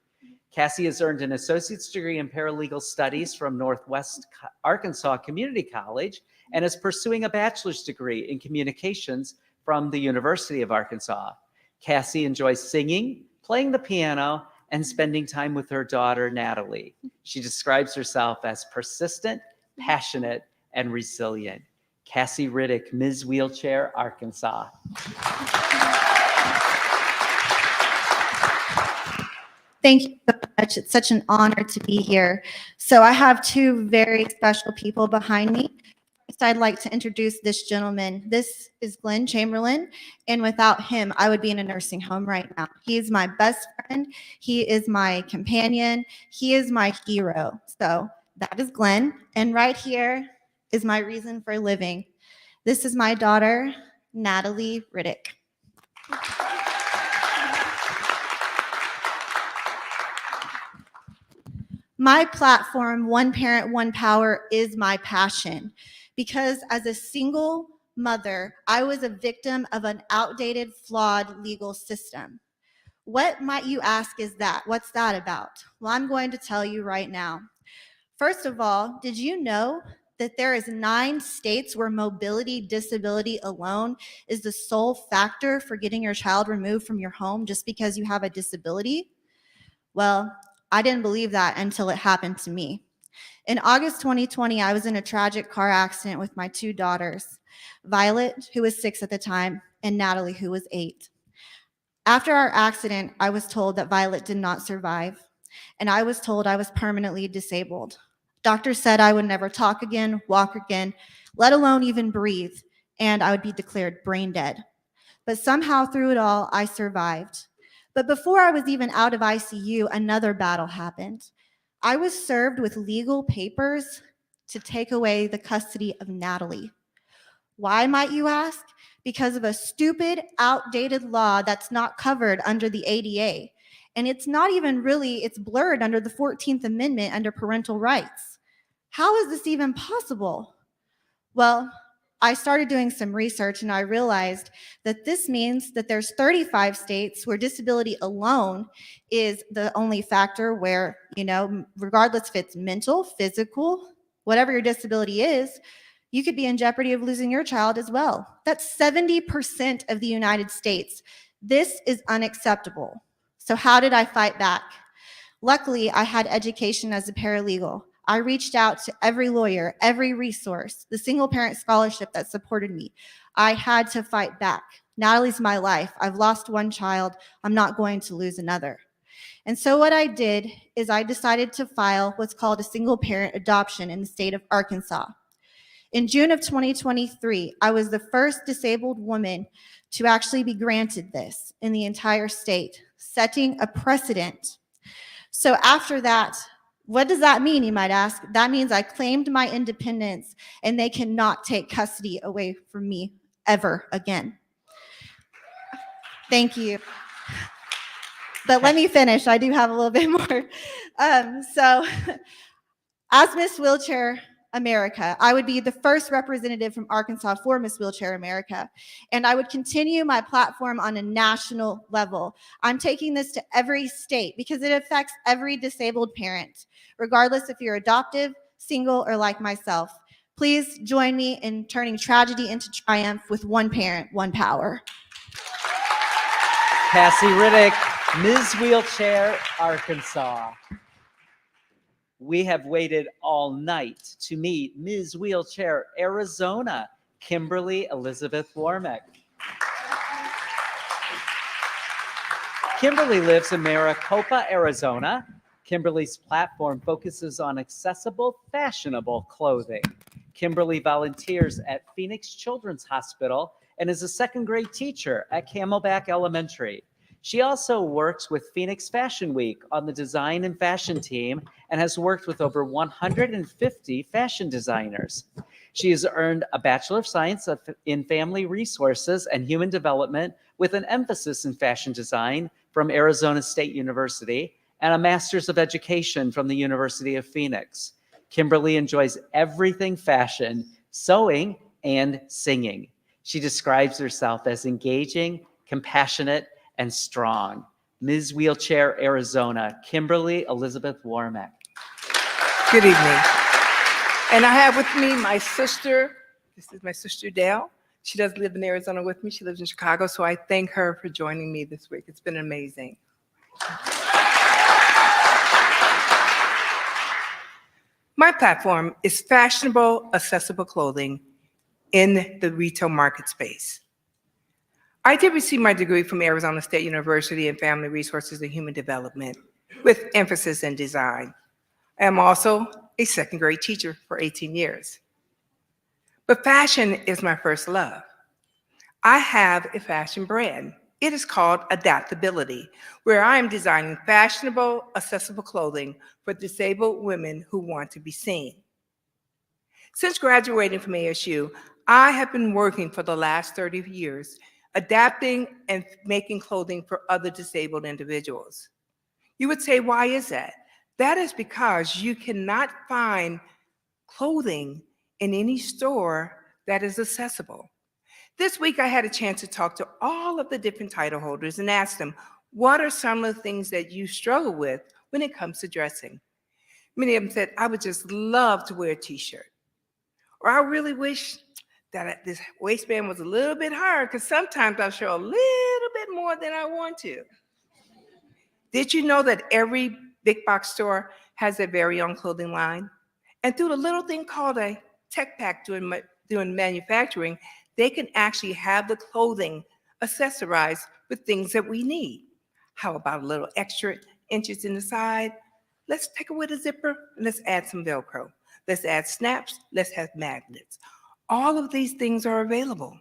Cassie has earned an associate's degree in paralegal studies from Northwest Arkansas Community College and is pursuing a bachelor's degree in communications from the University of Arkansas. Cassie enjoys singing, playing the piano, and spending time with her daughter, Natalie. She describes herself as persistent, passionate, and resilient. Cassie Riddick, Ms. Wheelchair, Arkansas. Thank you so much. It's such an honor to be here. So I have two very special people behind me. First, I'd like to introduce this gentleman. This is Glenn Chamberlain, and without him, I would be in a nursing home right now. He is my best friend. He is my companion. He is my hero. So that is Glenn, and right here is my reason for living. This is my daughter, Natalie Riddick. My platform, One Parent, One Power, is my passion because as a single mother, I was a victim of an outdated, flawed legal system. What might you ask is that? What's that about? Well, I'm going to tell you right now. First of all, did you know that there is 9 states where mobility disability alone is the sole factor for getting your child removed from your home just because you have a disability? Well, I didn't believe that until it happened to me. In August 2020, I was in a tragic car accident with my 2 daughters, Violet, who was 6 at the time, and Natalie, who was 8. After our accident, I was told that Violet did not survive, and I was told I was permanently disabled. Doctors said I would never talk again, walk again, let alone even breathe, and I would be declared brain dead. But somehow through it all, I survived. But before I was even out of ICU, another battle happened. I was served with legal papers to take away the custody of Natalie. Why, might you ask? Because of a stupid, outdated law that's not covered under the ADA. And it's not even really, it's blurred under the 14th Amendment under parental rights. How is this even possible? Well, I started doing some research and I realized that this means that there's 35 states where disability alone is the only factor where, regardless if it's mental, physical, whatever your disability is, you could be in jeopardy of losing your child as well. That's 70% of the United States. This is unacceptable. So how did I fight back? Luckily, I had education as a paralegal. I reached out to every lawyer, every resource, the single parent scholarship that supported me. I had to fight back. Natalie's my life. I've lost one child. I'm not going to lose another. And so what I did is I decided to file what's called a single parent adoption in the state of Arkansas. In June of 2023, I was the first disabled woman to actually be granted this in the entire state, setting a precedent. So after that, what does that mean, you might ask? That means I claimed my independence and they cannot take custody away from me ever again. Thank you. But let me finish. I do have a little bit more. So as Miss Wheelchair America, I would be the first representative from Arkansas for Miss Wheelchair America, and I would continue my platform on a national level. I'm taking this to every state because it affects every disabled parent, regardless if you're adoptive, single, or like myself. Please join me in turning tragedy into triumph with one parent, one power. Cassie Riddick, Ms. Wheelchair, Arkansas. We have waited all night to meet Ms. Wheelchair, Arizona, Kimberly Elizabeth Warmack. Kimberly lives in Maricopa, Arizona. Kimberly's platform focuses on accessible, fashionable clothing. Kimberly volunteers at Phoenix Children's Hospital and is a second grade teacher at Camelback Elementary. She also works with Phoenix Fashion Week on the design and fashion team and has worked with over 150 fashion designers. She has earned a Bachelor of Science in Family Resources and Human Development with an emphasis in fashion design from Arizona State University and a Master's of Education from the University of Phoenix. Kimberly enjoys everything fashion, sewing, and singing. She describes herself as engaging, compassionate, and strong. Ms. Wheelchair, Arizona, Kimberly Elizabeth Warmack. Good evening. And I have with me my sister. This is my sister, Dale. She doesn't live in Arizona with me. She lives in Chicago, so I thank her for joining me this week. It's been amazing. My platform is fashionable, accessible clothing in the retail market space. I did receive my degree from Arizona State University in Family Resources and Human Development with emphasis in design. I am also a second grade teacher for 18 years. But fashion is my first love. I have a fashion brand. It is called Adaptability, where I am designing fashionable, accessible clothing for disabled women who want to be seen. Since graduating from ASU, I have been working for the last 30 years adapting and making clothing for other disabled individuals. You would say, why is that? That is because you cannot find clothing in any store that is accessible. This week, I had a chance to talk to all of the different title holders and ask them, what are some of the things that you struggle with when it comes to dressing? Many of them said, I would just love to wear a t-shirt. Or I really wish that this waistband was a little bit higher because sometimes I'll show a little bit more than I want to. Did you know that every big box store has their very own clothing line? And through the little thing called a tech pack doing manufacturing, they can actually have the clothing accessorized with things that we need. How about a little extra inches in the side? Let's take away the zipper and let's add some Velcro. Let's add snaps, let's have magnets. All of these things are available.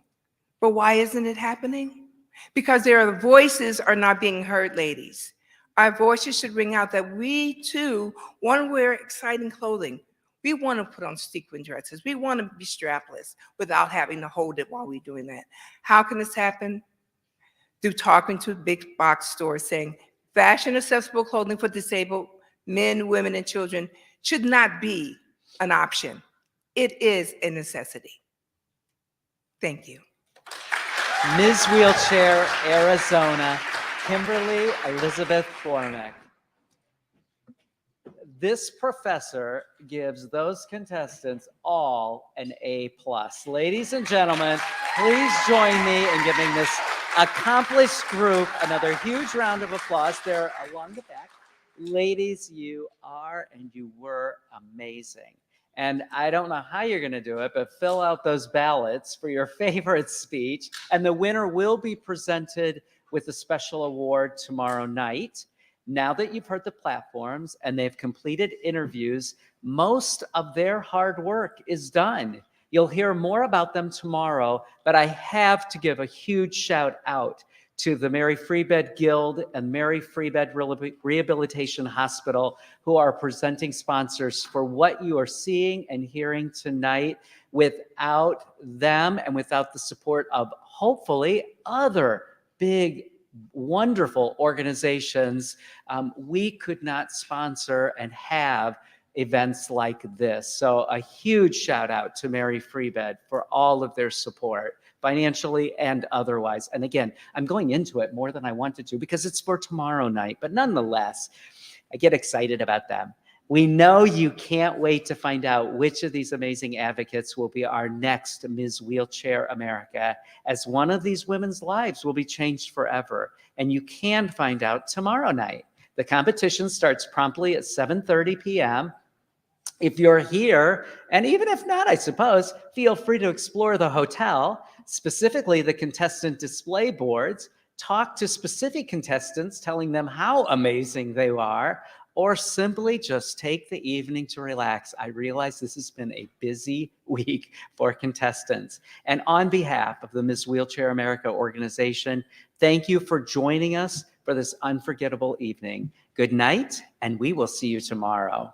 But why isn't it happening? Because their voices are not being heard, ladies. Our voices should ring out that we too want to wear exciting clothing. We want to put on sequin dresses. We want to be strapless without having to hold it while we're doing that. How can this happen? Through talking to big box stores saying, fashion accessible clothing for disabled men, women, and children should not be an option. It is a necessity. Thank you. Ms. Wheelchair, Arizona, Kimberly Elizabeth Warmack. This professor gives those contestants all an A+. Ladies and gentlemen, please join me in giving this accomplished group. Another huge round of applause there along the back. Ladies, you are and you were amazing. And I don't know how you're going to do it, but fill out those ballots for your favorite speech. And the winner will be presented with a special award tomorrow night. Now that you've heard the platforms and they've completed interviews, most of their hard work is done. You'll hear more about them tomorrow, but I have to give a huge shout out to the Mary Free Bed Guild and Mary Free Bed Rehabilitation Hospital, who are presenting sponsors for what you are seeing and hearing tonight. Without them and without the support of hopefully other big, wonderful organizations, we could not sponsor and have events like this. So a huge shout out to Mary Free Bed for all of their support, financially and otherwise. And again, I'm going into it more than I wanted to because it's for tomorrow night, but nonetheless, I get excited about them. We know you can't wait to find out which of these amazing advocates will be our next Ms. Wheelchair America, as one of these women's lives will be changed forever. And you can find out tomorrow night. The competition starts promptly at 7:30 p.m. If you're here, and even if not, I suppose, feel free to explore the hotel, specifically the contestant display boards, talk to specific contestants, telling them how amazing they are, or simply just take the evening to relax. I realize this has been a busy week for contestants. And on behalf of the Ms. Wheelchair America organization, thank you for joining us for this unforgettable evening. Good night, and we will see you tomorrow.